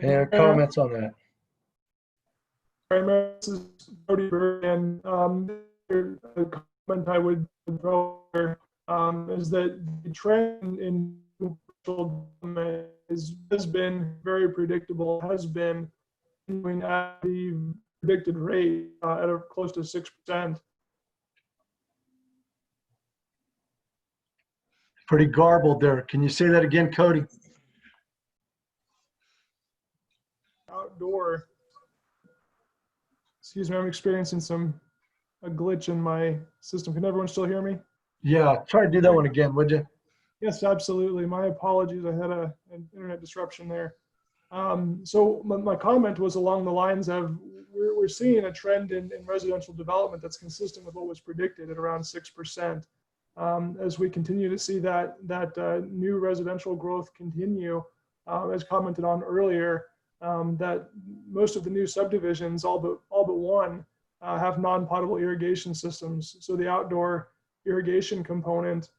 Any comments on that? This is Cody Bird, and the comment I would throw here is that the trend in development has been very predictable, has been continuing at the predicted rate at close to 6%. Pretty garbled there. Can you say that again, Cody? Outdoor. Excuse me, I'm experiencing a glitch in my system. Can everyone still hear me? Yeah, try to do that one again, would you? Yes, absolutely. My apologies. I had an internet disruption there. So my comment was along the lines of we're seeing a trend in residential development that's consistent with what was predicted at around 6%. As we continue to see that new residential growth continue, as commented on earlier, that most of the new subdivisions, all but one, have non-potable irrigation systems. So the outdoor irrigation component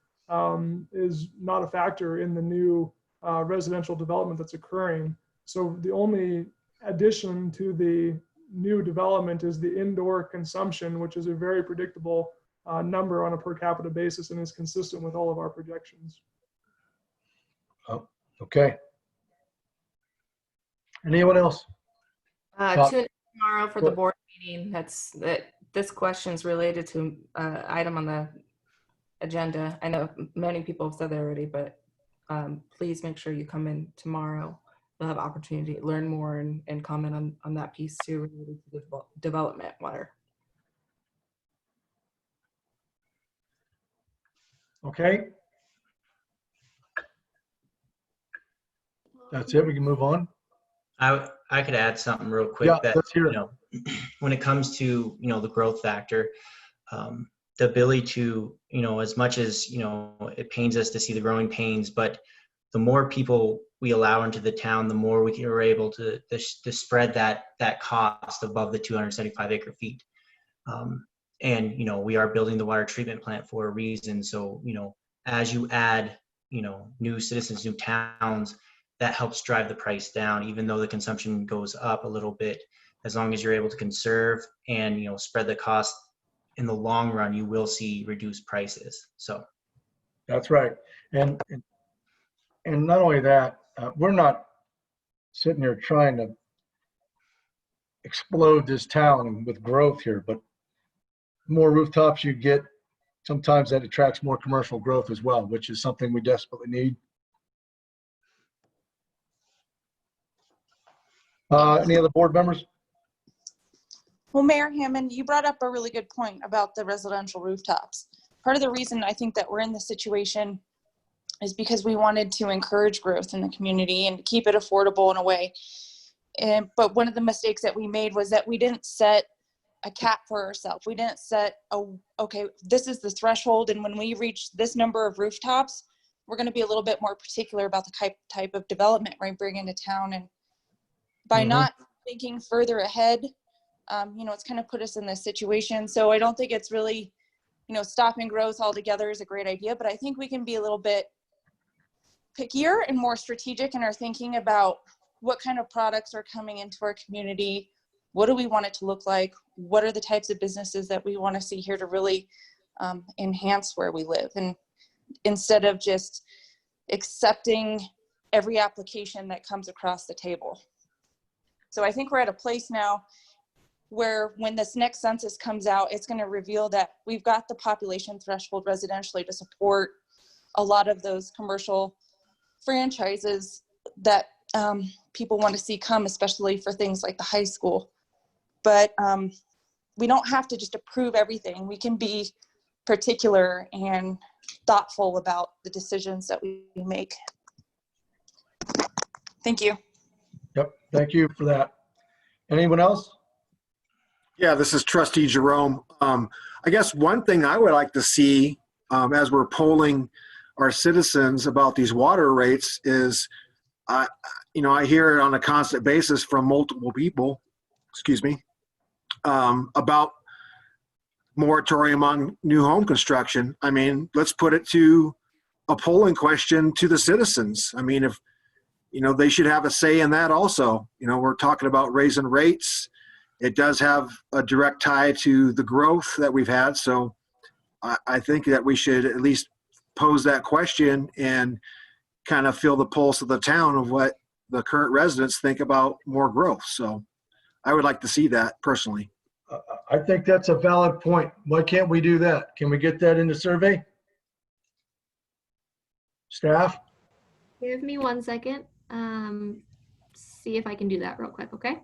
is not a factor in the new residential development that's occurring. So the only addition to the new development is the indoor consumption, which is a very predictable number on a per capita basis and is consistent with all of our projections. Oh, okay. Anyone else? Tune in tomorrow for the board meeting. This question is related to item on the agenda. I know many people have said that already, but please make sure you come in tomorrow. You'll have opportunity to learn more and comment on that piece too, related to the development water. Okay. That's it. We can move on. I could add something real quick Yeah, that, let's hear it. you know, when it comes to, you know, the growth factor, the ability to, you know, as much as, you know, it pains us to see the growing pains, but the more people we allow into the town, the more are able to spread that cost above the 275 acre feet. And, you know, we are building the water treatment plant for a reason. So, you know, as you add, you know, new citizens, new towns, that helps drive the price down, even though the consumption goes up a little bit. As long as you're able to conserve and, you know, spread the cost in the long run, you will see reduced prices. So That's right. And not only that, we're not sitting here trying to explode this town with growth here, but more rooftops you get, sometimes that attracts more commercial growth as well, which is something we desperately need. Any other board members? Well, Mayor Hammond, you brought up a really good point about the residential rooftops. Part of the reason I think that we're in this situation is because we wanted to encourage growth in the community and keep it affordable in a way. But one of the mistakes that we made was that we didn't set a cap for ourselves. We didn't set okay, this is the threshold, and when we reach this number of rooftops, we're going to be a little bit more particular about the type of development we bring into town. And by not thinking further ahead, you know, it's kind of put us in this situation. So I don't think it's really, you know, stopping growth altogether is a great idea, but I think we can be a little bit pickier and more strategic in our thinking about what kind of products are coming into our community. What do we want it to look like? What are the types of businesses that we want to see here to really enhance where we live? And instead of just accepting every application that comes across the table. So I think we're at a place now where when this next census comes out, it's going to reveal that we've got the population threshold residentially to support a lot of those commercial franchises that people want to see come, especially for things like the high school. But we don't have to just approve everything. We can be particular and thoughtful about the decisions that we make. Thank you. Yep, thank you for that. Anyone else? Yeah, this is Trustee Jerome. I guess one thing I would like to see as we're polling our citizens about these water rates is, you know, I hear it on a constant basis from multiple people, about moratorium on new home construction. I mean, let's put it to a polling question to the citizens. I mean, if, you know, they should have a say in that also. You know, we're talking about raising rates. It does have a direct tie to the growth that we've had. So I think that we should at least pose that question and kind of feel the pulse of the town of what the current residents think about more growth. So I would like to see that personally. I think that's a valid point. Why can't we do that? Can we get that in the survey? Staff? Give me 1 second. See if I can do that real quick, okay?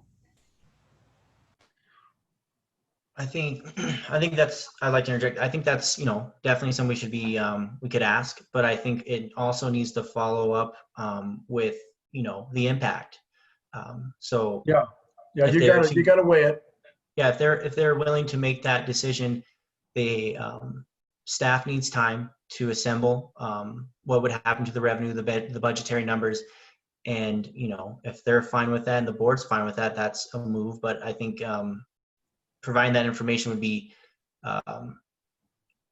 I think that's, I'd like to interject. I think that's, you know, definitely something we should be, we could ask, but I think it also needs to follow up with, you know, the impact. So Yeah, you gotta weigh it. Yeah, if they're willing to make that decision, the staff needs time to assemble what would happen to the revenue, the budgetary numbers, and, you know, if they're fine with that and the board's fine with that, that's a move. But I think providing that information would be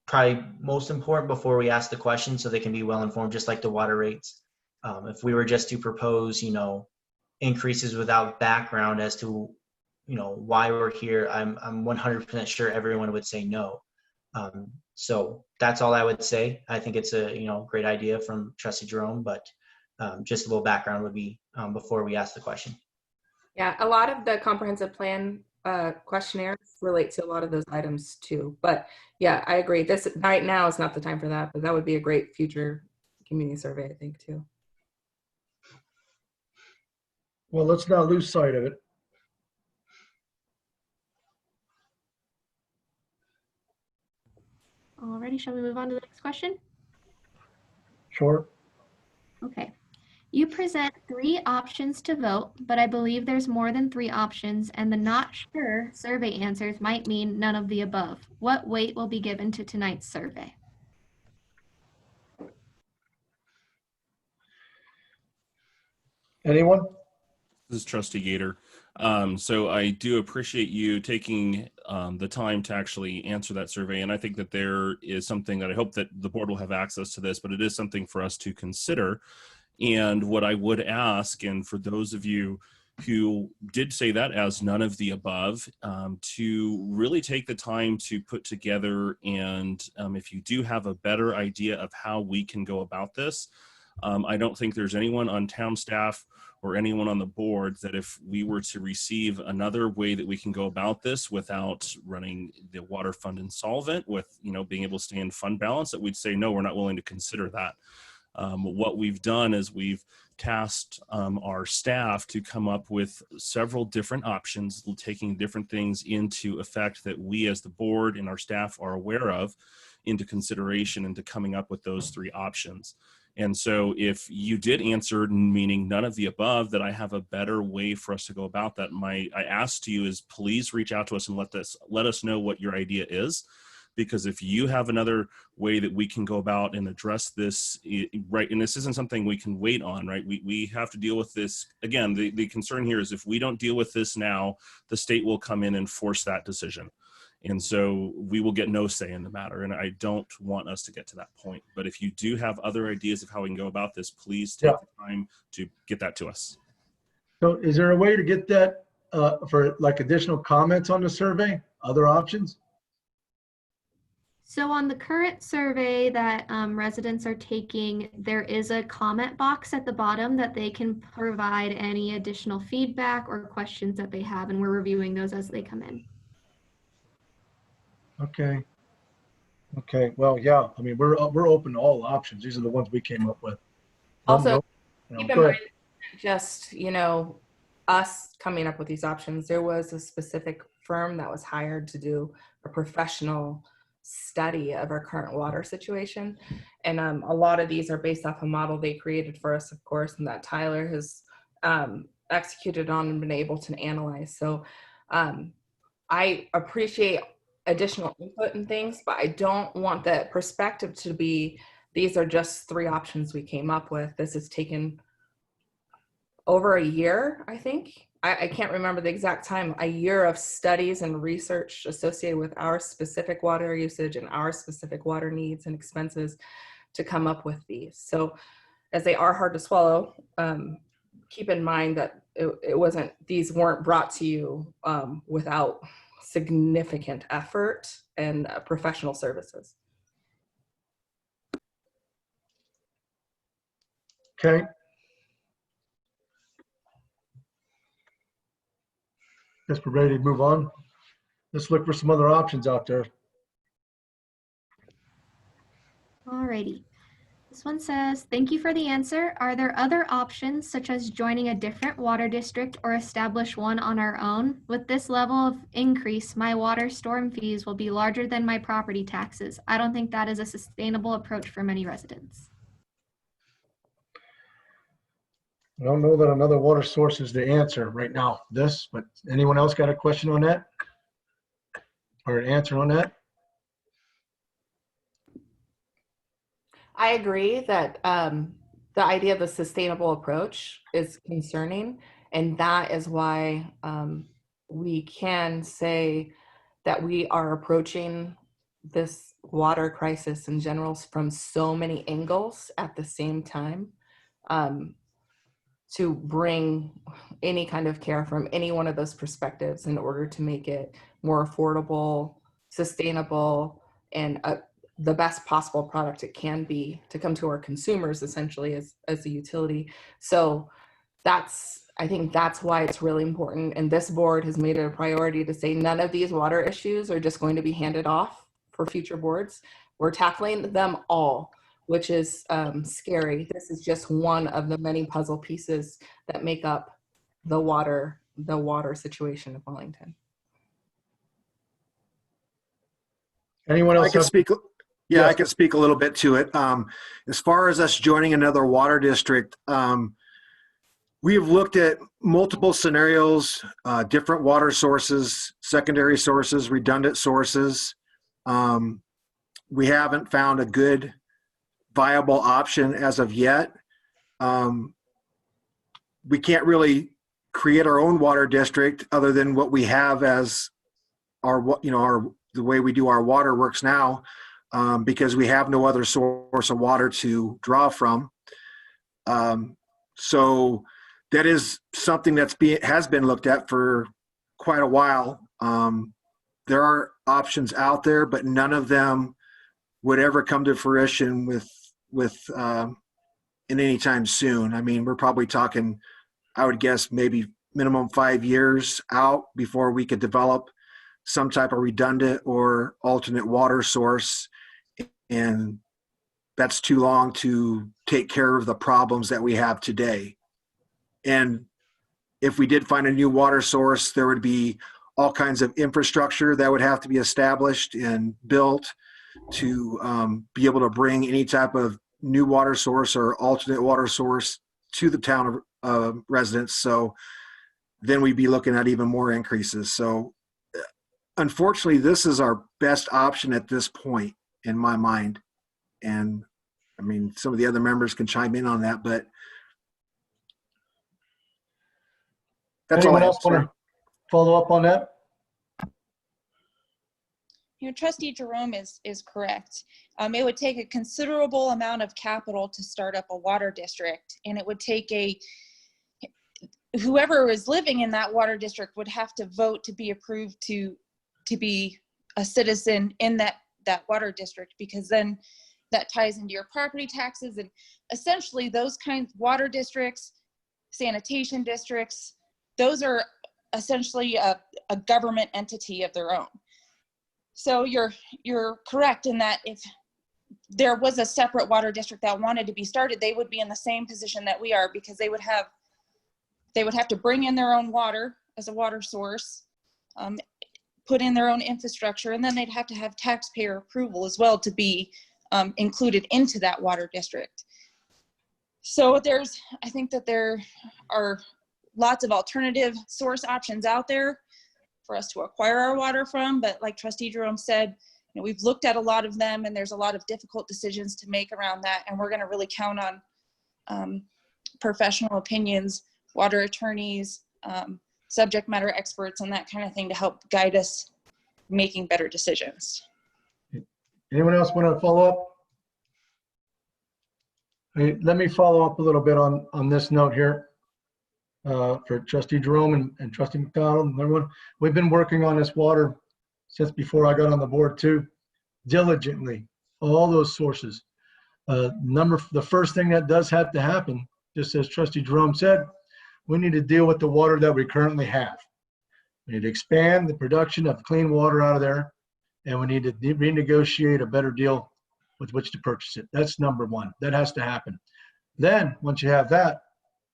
probably most important before we ask the question, so they can be well informed, just like the water rates. If we were just to propose, you know, increases without background as to, you know, why we're here, I'm 100% sure everyone would say no. So that's all I would say. I think it's a, you know, great idea from Trustee Jerome, but just a little background would be before we ask the question. Yeah, a lot of the comprehensive plan questionnaires relate to a lot of those items too. But yeah, I agree. This right now is not the time for that, but that would be a great future community survey, I think, too. Well, let's not lose sight of it. Alrighty, shall we move on to the next question? Sure. Okay. You present 3 options to vote, but I believe there's more than 3 options, and the not sure survey answers might mean none of the above. What weight will be given to tonight's survey? Anyone? This is Trustee Gator. So I do appreciate you taking the time to actually answer that survey. And I think that there is something that I hope that the board will have access to this, but it is something for us to consider. And what I would ask, and for those of you who did say that as none of the above, to really take the time to put together, and if you do have a better idea of how we can go about this, I don't think there's anyone on town staff or anyone on the board that if we were to receive another way that we can go about this without running the water fund insolvent, with being able to stay in fund balance, that we'd say, no, we're not willing to consider that. What we've done is we've tasked our staff to come up with several different options, taking different things into effect that we as the board and our staff are aware of into consideration, into coming up with those 3 options. And so if you did answer meaning none of the above, that I have a better way for us to go about that. I ask to you is please reach out to us and let us know what your idea is. Because if you have another way that we can go about and address this, right, and this isn't something we can wait on, right? We have to deal with this. Again, the concern here is if we don't deal with this now, the state will come in and force that decision. And so we will get no say in the matter. And I don't want us to get to that point. But if you do have other ideas of how we can go about this, please take the time to get that to us. So is there a way to get that for like additional comments on the survey? Other options? So on the current survey that residents are taking, there is a comment box at the bottom that they can provide any additional feedback or questions that they have, and we're reviewing those as they come in. Okay. Okay. Well, yeah. I mean, we're open to all options. These are the ones we came up with. Also, keep in go mind, ahead. just, us coming up with these options, there was a specific firm that was hired to do a professional study of our current water situation. And a lot of these are based off a model they created for us, of course, and that Tyler has executed on and been able to analyze. So I appreciate additional input and things, but I don't want that perspective to be, these are just 3 options we came up with. This has taken over a year, I think. I can't remember the exact time, a year of studies and research associated with our specific water usage and our specific water needs and expenses to come up with these. So as they are hard to swallow, keep in mind that these weren't brought to you without significant effort and professional services. Okay. Guess we're ready to move on. Let's look for some other options out there. Alrighty. This one says, thank you for the answer. Are there other options such as joining a different water district or establish one on our own? With this level of increase, my water storm fees will be larger than my property taxes. I don't think that is a sustainable approach for many residents. I don't know that another water source is the answer right now, but anyone else got a question on that? Or an answer on that? I agree that the idea of the sustainable approach is concerning, and that is why we can say that we are approaching this water crisis in general from so many angles at the same time, to bring any kind of care from any one of those perspectives in order to make it more affordable, sustainable, and the best possible product it can be to come to our consumers essentially as a utility. So I think that's why it's really important. And this board has made it a priority to say none of these water issues are just going to be handed off for future boards. We're tackling them all, which is scary. This is just one of the many puzzle pieces that make up the water situation of Wellington. Anyone else? I can speak. Yeah, I can speak a little bit to it. As far as us joining another water district, We have looked at multiple scenarios, different water sources, secondary sources, redundant sources. We haven't found a good viable option as of yet. We can't really create our own water district other than what we have as the way we do our water works now, because we have no other source of water to draw from. So that is something has been looked at for quite a while. There are options out there, but none of them would ever come to fruition in any time soon. I mean, we're probably talking, I would guess, maybe minimum 5 years out before we could develop some type of redundant or alternate water source. And that's too long to take care of the problems that we have today. And if we did find a new water source, there would be all kinds of infrastructure that would have to be established and built to be able to bring any type of new water source or alternate water source to the town residents. So then we'd be looking at even more increases. So unfortunately, this is our best option at this point in my mind. And I mean, some of the other members can chime in on that, but that's all I Anyone have else to want say. to follow up on that? Trustee Jerome is correct. It would take a considerable amount of capital to start up a water district, and it would take whoever is living in that water district would have to vote to be approved to be a citizen in that water district, because then that ties into your property taxes, and essentially those kinds of water districts, sanitation districts, those are essentially a government entity of their own. So you're correct in that if there was a separate water district that wanted to be started, they would be in the same position that we are, because they would have to bring in their own water as a water source, put in their own infrastructure, and then they'd have to have taxpayer approval as well to be included into that water district. So I think that there are lots of alternative source options out there for us to acquire our water from, but like Trustee Jerome said, we've looked at a lot of them, and there's a lot of difficult decisions to make around that, and we're going to really count on professional opinions, water attorneys, subject matter experts, and that kind of thing to help guide us making better decisions. Anyone else want to follow up? Let me follow up a little bit on this note here for Trustee Jerome and Trustee McDonald and everyone. We've been working on this water since before I got on the board too, diligently, all those sources. The first thing that does have to happen, just as Trustee Jerome said, we need to deal with the water that we currently have. We need to expand the production of clean water out of there, and we need to renegotiate a better deal with which to purchase it. That's number one. That has to happen. Then, once you have that,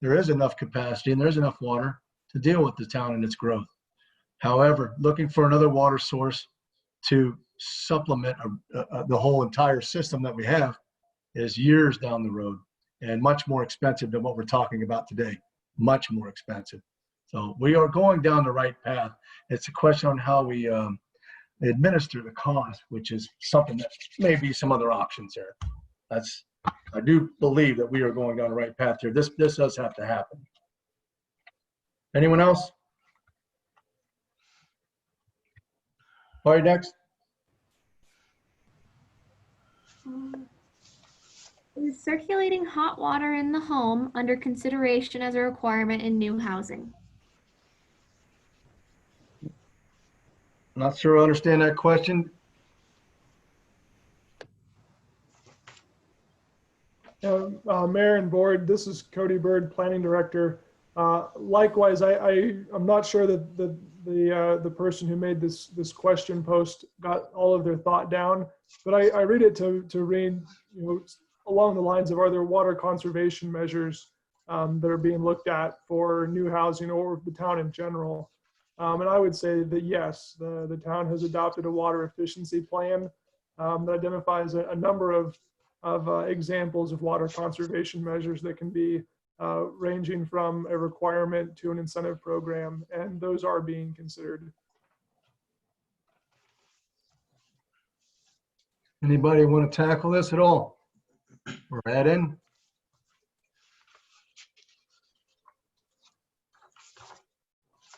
there is enough capacity and there's enough water to deal with the town and its growth. However, looking for another water source to supplement the whole entire system that we have is years down the road and much more expensive than what we're talking about today. Much more expensive. So we are going down the right path. It's a question on how we administer the cost, which is something that may be some other options here. I do believe that we are going down the right path here. This does have to happen. Anyone else? All right, next. Is circulating hot water in the home under consideration as a requirement in new housing? Not sure I understand that question. Mayor and board, this is Cody Bird, Planning Director. Likewise, I'm not sure that the person who made this question post got all of their thought down, but I read it to read, along the lines of, are there water conservation measures that are being looked at for new housing or the town in general? And I would say that yes, the town has adopted a water efficiency plan that identifies a number of examples of water conservation measures that can be ranging from a requirement to an incentive program, and those are being considered. Anybody want to tackle this at all or add in?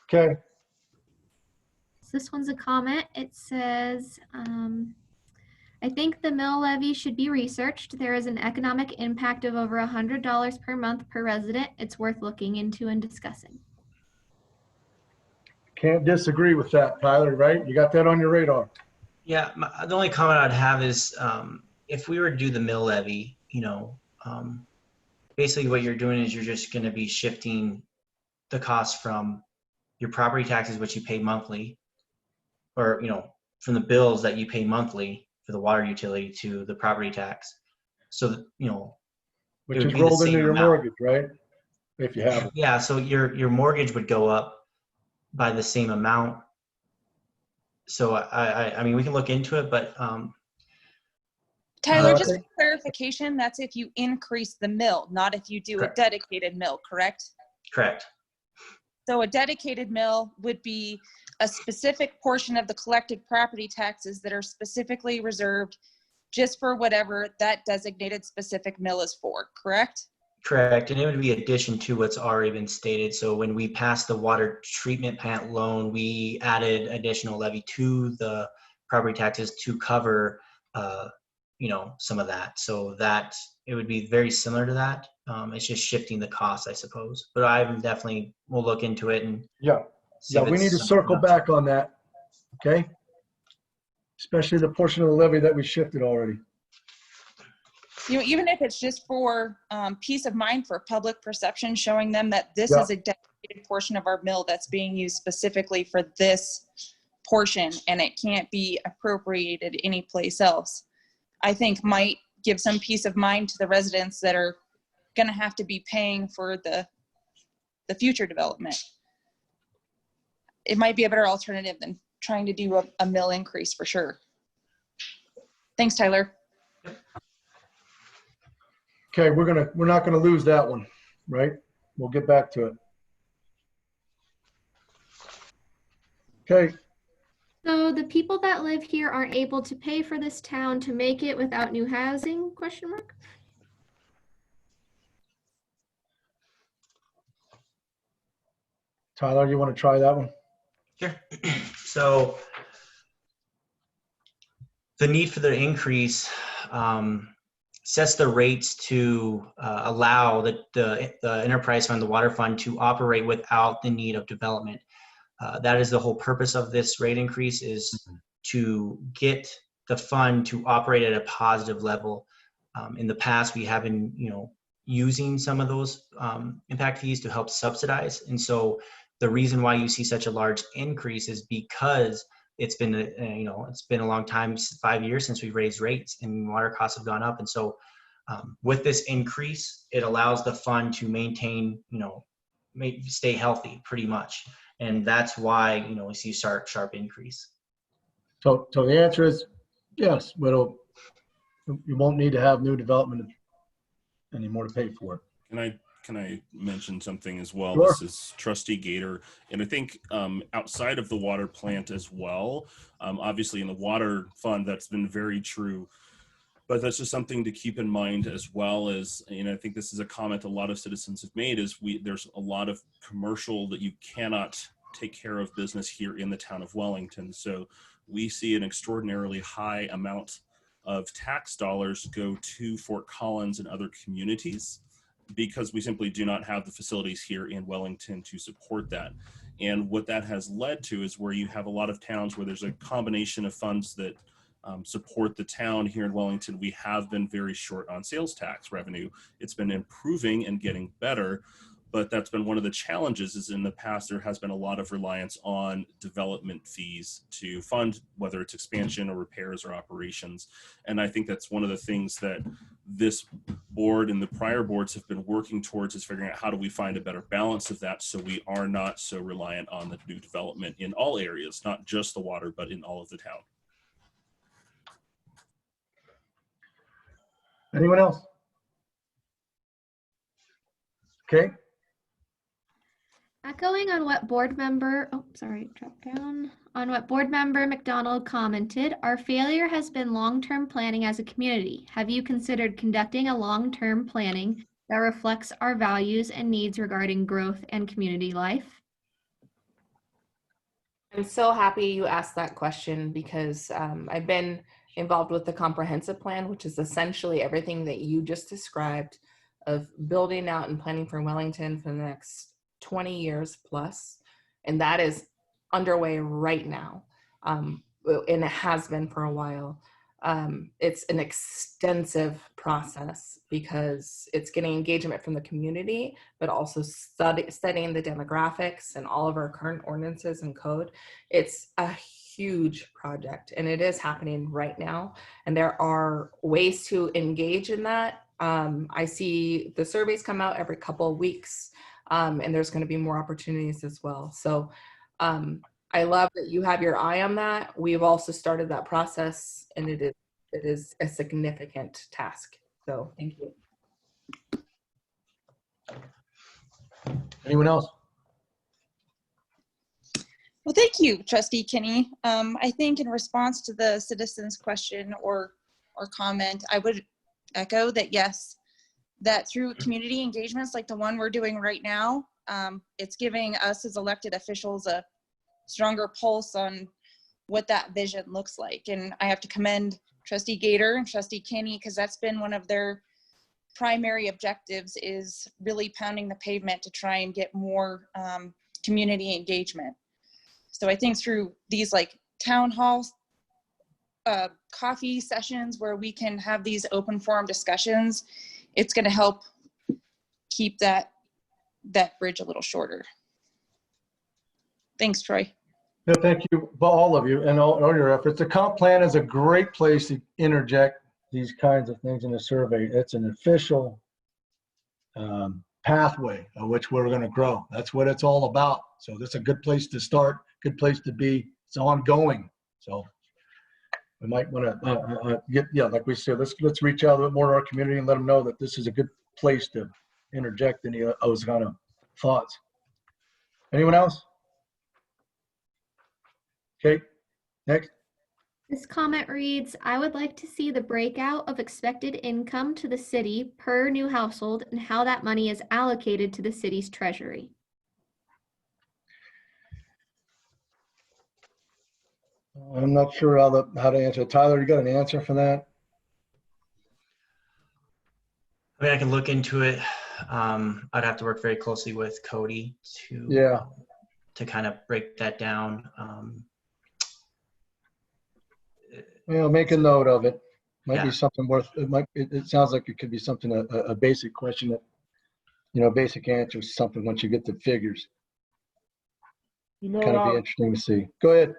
Okay, So this one's a comment. It says, I think the mill levy should be researched. There is an economic impact of over $100 per month per resident. It's worth looking into and discussing. can't disagree with that, Tyler, right? You got that on your radar. Yeah, the only comment I'd have is if we were to do the mill levy, basically what you're doing is you're just going to be shifting the cost from your property taxes, which you pay monthly, or, from the bills that you pay monthly for the water utility to the property tax. So, Which it would is be the rolled into same your amount. mortgage, right? If you have it. Yeah, so your mortgage would go up by the same amount. So I mean, we can look into it, but Tyler, just for clarification, that's if you increase the mill, not if you do Correct. a dedicated mill, correct? correct. So a dedicated mill would be a specific portion of the collected property taxes that are specifically reserved just for whatever that designated specific mill is for, correct? Correct, and it would be addition to what's already been stated. So when we passed the water treatment plant loan, we added additional levy to the property taxes to cover, some of that. So that it would be very similar to that. It's just shifting the cost, I suppose. But we'll look into it and Yeah, see if we it's need to something circle else. back on that, okay? Especially the portion of the levy that we shifted already. Even if it's just for peace of mind for public perception, showing them that this Yeah. is a dedicated portion of our mill that's being used specifically for this portion and it can't be appropriated anyplace else, I think might give some peace of mind to the residents that are going to have to be paying for the future development. It might be a better alternative than trying to do a mill increase for sure. Thanks, Tyler. Okay, we're not gonna lose that one, right? We'll get back to it. Okay, So the people that live here aren't able to pay for this town to make it without new housing, question mark? Tyler, you want to try that one? Sure. So the need for the increase sets the rates to allow the enterprise fund, the water fund, to operate without the need of development. That is the whole purpose of this rate increase, is to get the fund to operate at a positive level. In the past, we have been, using some of those impact fees to help subsidize. And so the reason why you see such a large increase is because it's been a long time, 5 years since we raised rates and water costs have gone up. And so with this increase, it allows the fund to maintain, stay healthy pretty much. And that's why, we see sharp increase. So the answer is yes, but you won't need to have new development anymore to pay for it. Can I mention something as well? Sure. This is Trustee Gator, and I think outside of the water plant as well, obviously in the water fund, that's been very true, but that's just something to keep in mind as well. As, I think this is a comment a lot of citizens have made, is there's a lot of commercial that you cannot take care of business here in the town of Wellington. So we see an extraordinarily high amount of tax dollars go to Fort Collins and other communities, because we simply do not have the facilities here in Wellington to support that. And what that has led to is where you have a lot of towns where there's a combination of funds that support the town. Here in Wellington, we have been very short on sales tax revenue. It's been improving and getting better, but that's been one of the challenges. Is in the past, there has been a lot of reliance on development fees to fund, whether it's expansion or repairs or operations. And I think that's one of the things that this board and the prior boards have been working towards, is figuring out how do we find a better balance of that, so we are not so reliant on the new development in all areas, not just the water, but in all of the town. Anyone else? Okay, Echoing on what board member, on what board member McDonald commented, our failure has been long-term planning as a community. Have you considered conducting a long-term planning that reflects our values and needs regarding growth and community life? I'm so happy you asked that question because I've been involved with the comprehensive plan, which is essentially everything that you just described of building out and planning for Wellington for the next 20 years plus. And that is underway right now. And it has been for a while. It's an extensive process because it's getting engagement from the community, but also studying the demographics and all of our current ordinances and code. It's a huge project and it is happening right now. And there are ways to engage in that. I see the surveys come out every couple of weeks, and there's going to be more opportunities as well. So I love that you have your eye on that. We've also started that process, and it is a significant task. So thank you. anyone else? Well, thank you, Trustee Kinney. I think in response to the citizens' question or comment, I would echo that yes, that through community engagements like the one we're doing right now, it's giving us as elected officials a stronger pulse on what that vision looks like. And I have to commend Trustee Gator and Trustee Kinney because that's been one of their primary objectives, is really pounding the pavement to try and get more community engagement. So I think through these like town halls, coffee sessions where we can have these open forum discussions, it's going to help keep that bridge a little shorter. Thanks, Troy. No, thank you, all of you, and all your efforts. The comp plan is a great place to interject these kinds of things in a survey. It's an official pathway of which we're going to grow. That's what it's all about. So that's a good place to start, good place to be. It's ongoing. So we might want to like we said, let's reach out a bit more to our community and let them know that this is a good place to interject any of those kind of thoughts. Anyone else? Okay, next. This comment reads, I would like to see the breakout of expected income to the city per new household and how that money is allocated to the city's treasury. I'm not sure how to answer. Tyler, you got an answer for that? I mean, I can look into it. I'd have to work very closely with Cody to kind of break that down. Make a note of it. Might be something worth. It sounds like it could be something a basic question that basic answer is something once you get the figures. Kind of be interesting to see. Go ahead.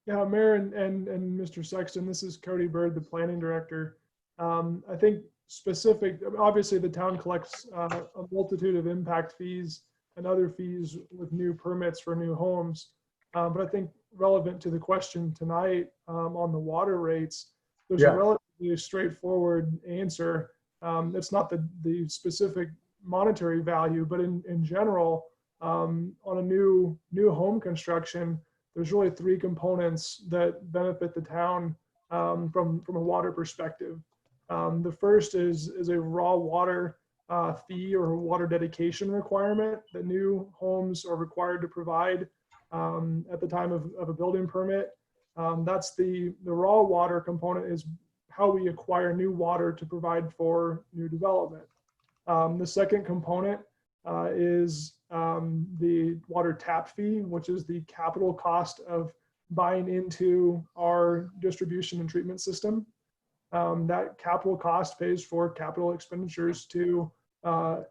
Yeah, Mayor and Mr. Sexton, this is Cody Bird, the planning director. I think obviously the town collects a multitude of impact fees and other fees with new permits for new homes. But I think relevant to the question tonight on the water rates, there's a relatively straightforward answer. It's not the specific monetary value, but in general, on a new home construction, there's really three components that benefit the town from a water perspective. The first is a raw water fee or water dedication requirement that new homes are required to provide at the time of a building permit. That's the raw water component, is how we acquire new water to provide for new development. The second component is the water tap fee, which is the capital cost of buying into our distribution and treatment system. That capital cost pays for capital expenditures to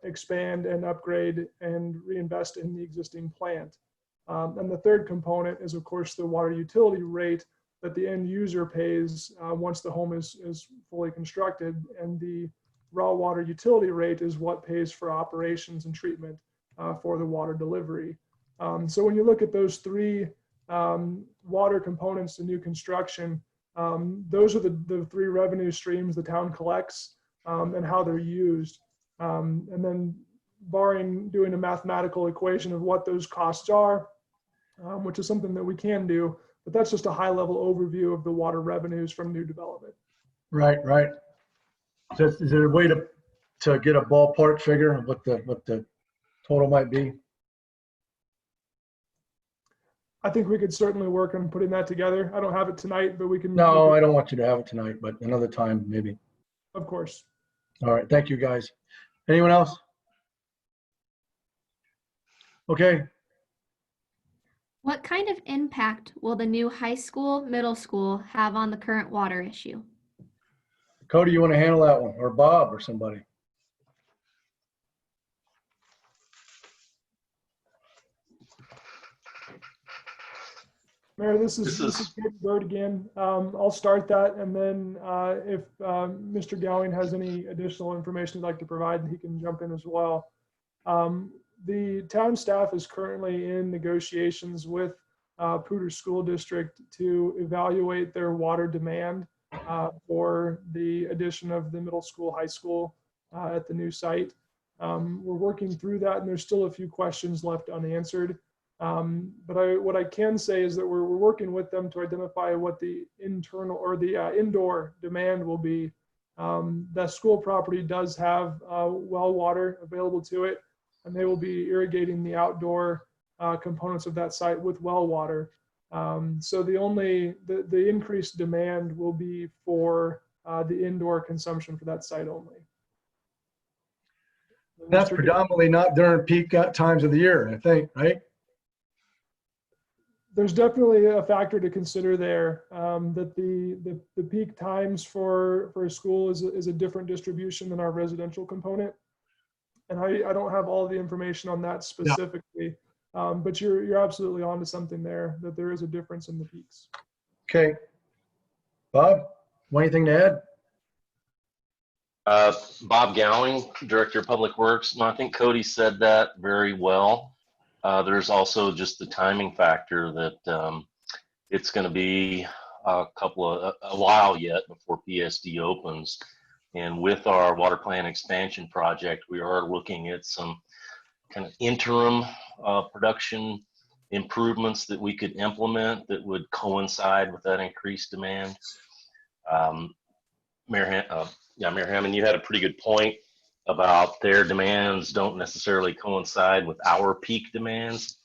expand and upgrade and reinvest in the existing plant. And the third component is, of course, the water utility rate that the end user pays once the home is fully constructed. And the raw water utility rate is what pays for operations and treatment for the water delivery. So when you look at those three water components to new construction, those are the three revenue streams the town collects and how they're used. And then barring doing a mathematical equation of what those costs are, which is something that we can do, but that's just a high level overview of the water revenues from new development. Right. So is there a way to get a ballpark figure of what the total might be? I think we could certainly work on putting that together. I don't have it tonight, but we can. No, I don't want you to have it tonight, but another time maybe. Of course. All right, thank you guys. Anyone else? Okay, What kind of impact will the new high school, middle school have on the current water issue? Cody, you want to handle that one, or Bob, or somebody? Mayor, this is Cody Bird again. I'll start that, and then if Mr. Gowing has any additional information he'd like to provide, he can jump in as well. The town staff is currently in negotiations with Poudre School District to evaluate their water demand for the addition of the middle school, high school at the new site. We're working through that, and there's still a few questions left unanswered. But what I can say is that we're working with them to identify what the internal or the indoor demand will be. The school property does have well water available to it, and they will be irrigating the outdoor components of that site with well water. So the increased demand will be for the indoor consumption for that site only. That's predominantly not during peak times of the year, I think, right? There's definitely a factor to consider there, that the peak times for a school is a different distribution than our residential component. And I don't have all the information on that specifically, but you're absolutely onto something there, that there is a difference in the peaks. Okay. Bob, anything to add? Bob Gowing, Director of Public Works. No, I think Cody said that very well. There's also just the timing factor that it's going to be a while yet before PSD opens. And with our water plant expansion project, we are looking at some kind of interim production improvements that we could implement that would coincide with that increased demand. Mayor Hammond, you had a pretty good point about their demands don't necessarily coincide with our peak demands.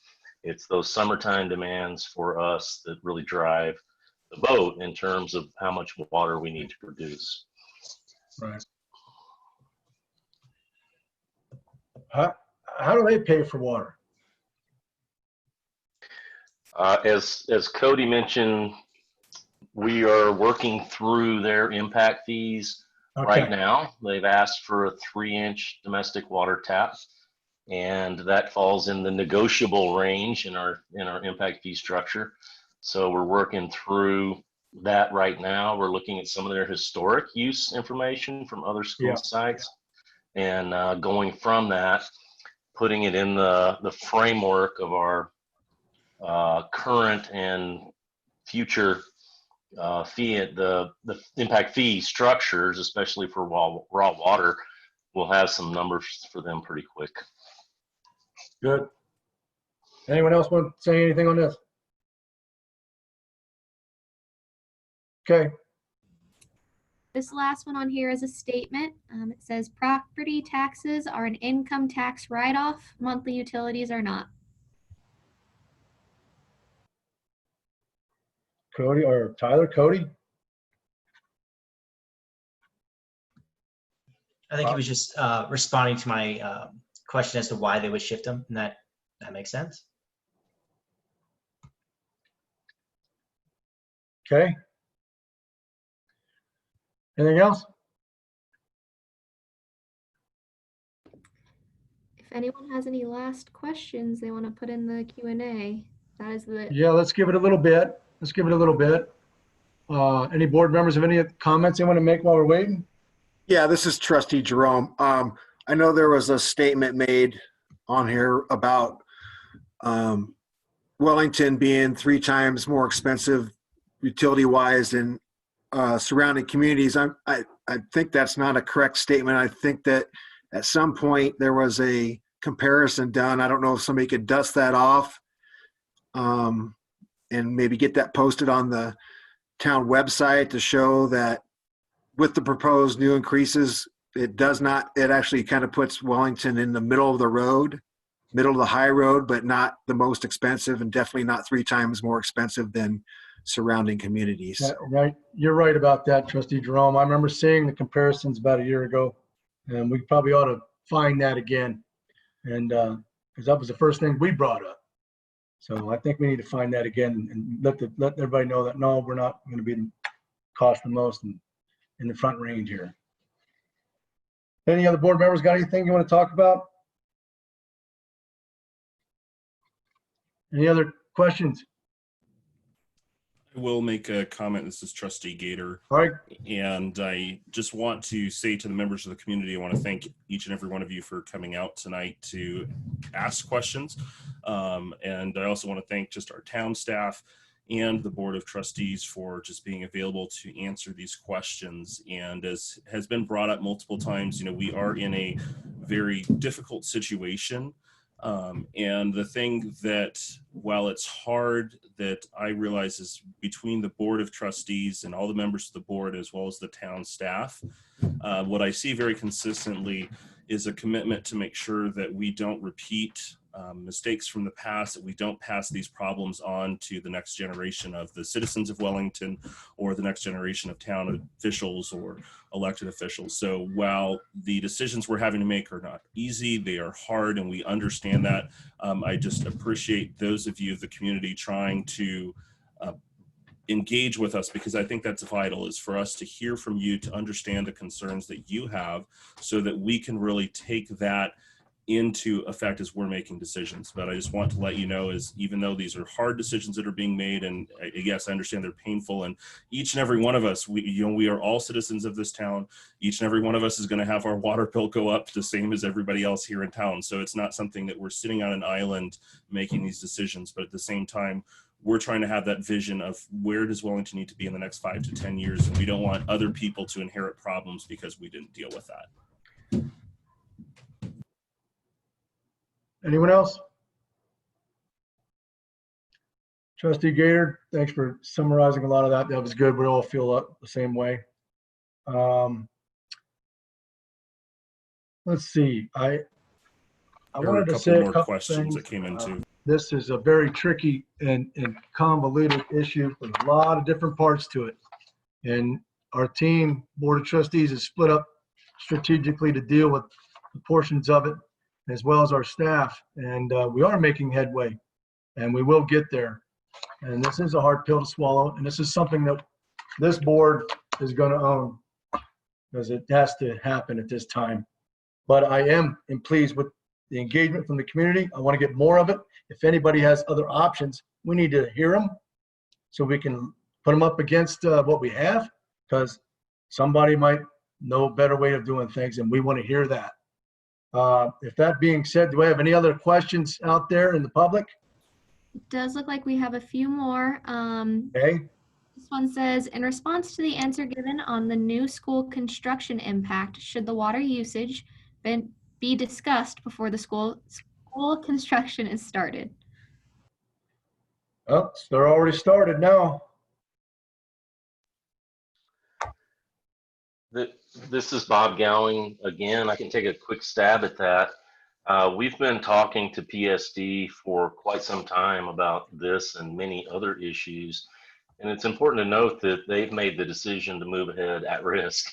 It's those summertime demands for us that really drive the boat in terms of how much water we need to produce. Right. How do they pay for water? As Cody mentioned, we are working through their impact fees. Okay. Right now. They've asked for a 3-inch domestic water tap, and that falls in the negotiable range in our impact fee structure. So we're working through that right now. We're looking at some of their historic use information from other school sites, and going from that, putting it in the framework of our current and future the impact fee structures, especially for raw water. We'll have some numbers for them pretty quick. Good. Anyone else want to say anything on this? Okay. This last one on here is a statement. It says property taxes are an income tax write-off. Monthly utilities are not. Cody or Tyler, Cody? I think he was just responding to my question as to why they would shift them, and that makes sense. Okay. Anything else? If anyone has any last questions they want to put in the Q&A, that is the... Yeah, let's give it a little bit. Any board members have any comments they want to make while we're waiting? Yeah, this is Trustee Jerome. I know there was a statement made on here about Wellington being 3 times more expensive utility-wise than surrounding communities. I think that's not a correct statement. I think that at some point there was a comparison done. I don't know if somebody could dust that off and maybe get that posted on the town website to show that with the proposed new increases, it actually kind of puts Wellington in the middle of the road, middle of the high road, but not the most expensive, and definitely not 3 times more expensive than surrounding communities. Yeah, right. You're right about that, Trustee Jerome. I remember seeing the comparisons about a year ago, and we probably ought to find that again. And because that was the first thing we brought up. So I think we need to find that again and let everybody know that, no, we're not going to be cost the most in the front range here. Any other board members got anything you want to talk about? Any other questions? I will make a comment. This is Trustee Gator. All right. And I just want to say to the members of the community, I want to thank each and every one of you for coming out tonight to ask questions. And I also want to thank just our town staff and the Board of Trustees for just being available to answer these questions. And as has been brought up multiple times, we are in a very difficult situation. And the thing that, while it's hard, that I realize is between the Board of Trustees and all the members of the board, as well as the town staff, what I see very consistently is a commitment to make sure that we don't repeat mistakes from the past, that we don't pass these problems on to the next generation of the citizens of Wellington or the next generation of town officials or elected officials. So while the decisions we're having to make are not easy, they are hard, and we understand that. I just appreciate those of you of the community trying to engage with us, because I think that's vital, is for us to hear from you, to understand the concerns that you have, so that we can really take that into effect as we're making decisions. But I just want to let you know, is even though these are hard decisions that are being made, and yes, I understand they're painful, and each and every one of us, we are all citizens of this town. Each and every one of us is going to have our water bill go up the same as everybody else here in town. So it's not something that we're sitting on an island making these decisions, but at the same time, we're trying to have that vision of where does Wellington need to be in the next 5 to 10 years, and we don't want other people to inherit problems because we didn't deal with that. Anyone else? Trustee Gator, thanks for summarizing a lot of that. That was good. We all feel the same way. Let's see. I wanted to say a couple questions things. that came in too. This is a very tricky and convoluted issue with a lot of different parts to it. And our team, Board of Trustees, is split up strategically to deal with the portions of it, as well as our staff. And we are making headway, and we will get there. And this is a hard pill to swallow. And this is something that this board is going to own, because it has to happen at this time. But I am pleased with the engagement from the community. I want to get more of it. If anybody has other options, we need to hear them so we can put them up against what we have, because somebody might know a better way of doing things, and we want to hear that. If that being said, do I have any other questions out there in the public? It does look like we have a few more. Okay. This one says, in response to the answer given on the new school construction impact, should the water usage be discussed before the school construction is started? Oh, they're already started now. This is Bob Gowing again. I can take a quick stab at that. We've been talking to PSD for quite some time about this and many other issues. And it's important to note that they've made the decision to move ahead at risk.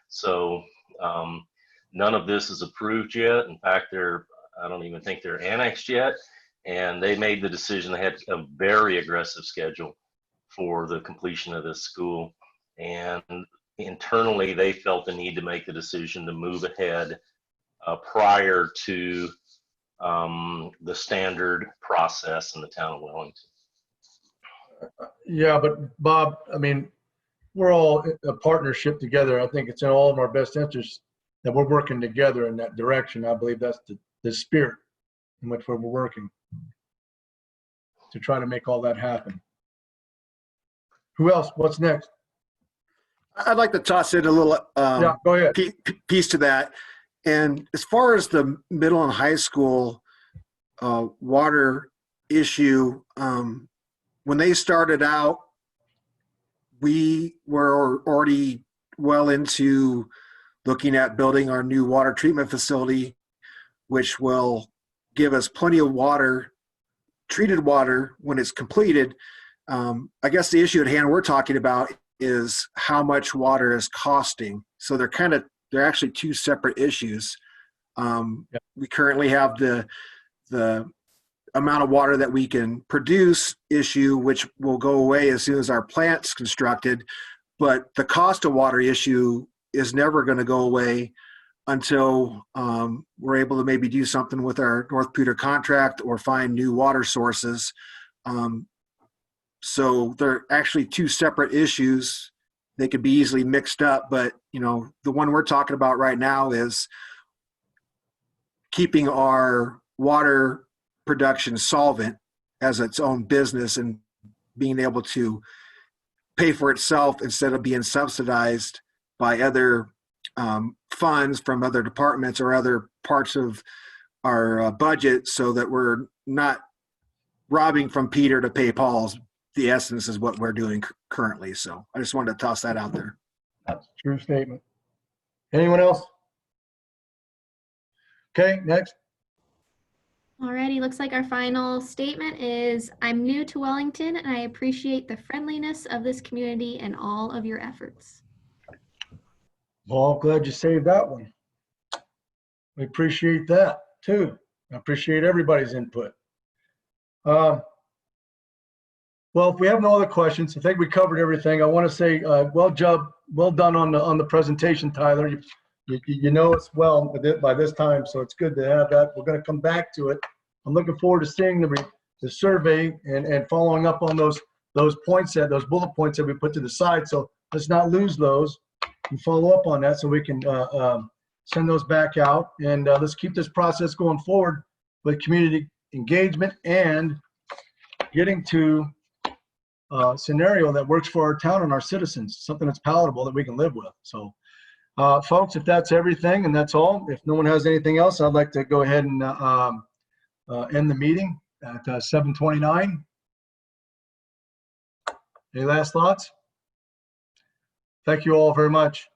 So none of this is approved yet. In fact, I don't even think they're annexed yet. And they made the decision. They had a very aggressive schedule for the completion of this school. And internally, they felt the need to make the decision to move ahead prior to the standard process in the town of Wellington. Yeah, but Bob, I mean, we're all a partnership together. I think it's in all of our best interests that we're working together in that direction. I believe that's the spirit in which we're working to try to make all that happen. Who else? What's next? I'd like to toss in a little Yeah, go ahead. piece to that. And as far as the middle and high school water issue, when they started out, we were already well into looking at building our new water treatment facility, which will give us plenty of water, treated water, when it's completed. I guess the issue at hand we're talking about is how much water is costing. So they're actually two separate issues. We currently have the amount of water that we can produce issue, which will go away as soon as our plant's constructed. But the cost of water issue is never going to go away until we're able to maybe do something with our North Peter contract or find new water sources. So they're actually two separate issues. They could be easily mixed up, but the one we're talking about right now is keeping our water production solvent as its own business and being able to pay for itself instead of being subsidized by other funds from other departments or other parts of our budget, so that we're not robbing from Peter to pay Paul's. The essence is what we're doing currently. So I just wanted to toss that out there. That's a true statement. Anyone else? Okay, next. Alrighty, looks like our final statement is, I'm new to Wellington and I appreciate the friendliness of this community and all of your efforts. Well, glad you saved that one. We appreciate that too. I appreciate everybody's input. Well, if we have no other questions, I think we covered everything. I want to say, well done on the presentation, Tyler. You know it's well by this time, so it's good to have that. We're going to come back to it. I'm looking forward to seeing the survey and following up on those points, those bullet points that we put to the side. So let's not lose those and follow up on that, so we can send those back out, and let's keep this process going forward with community engagement and getting to scenario that works for our town and our citizens, something that's palatable that we can live with. So folks, if that's everything and that's all, if no one has anything else, I'd like to go ahead and end the meeting at 7:29. Any last thoughts? Thank you all very much.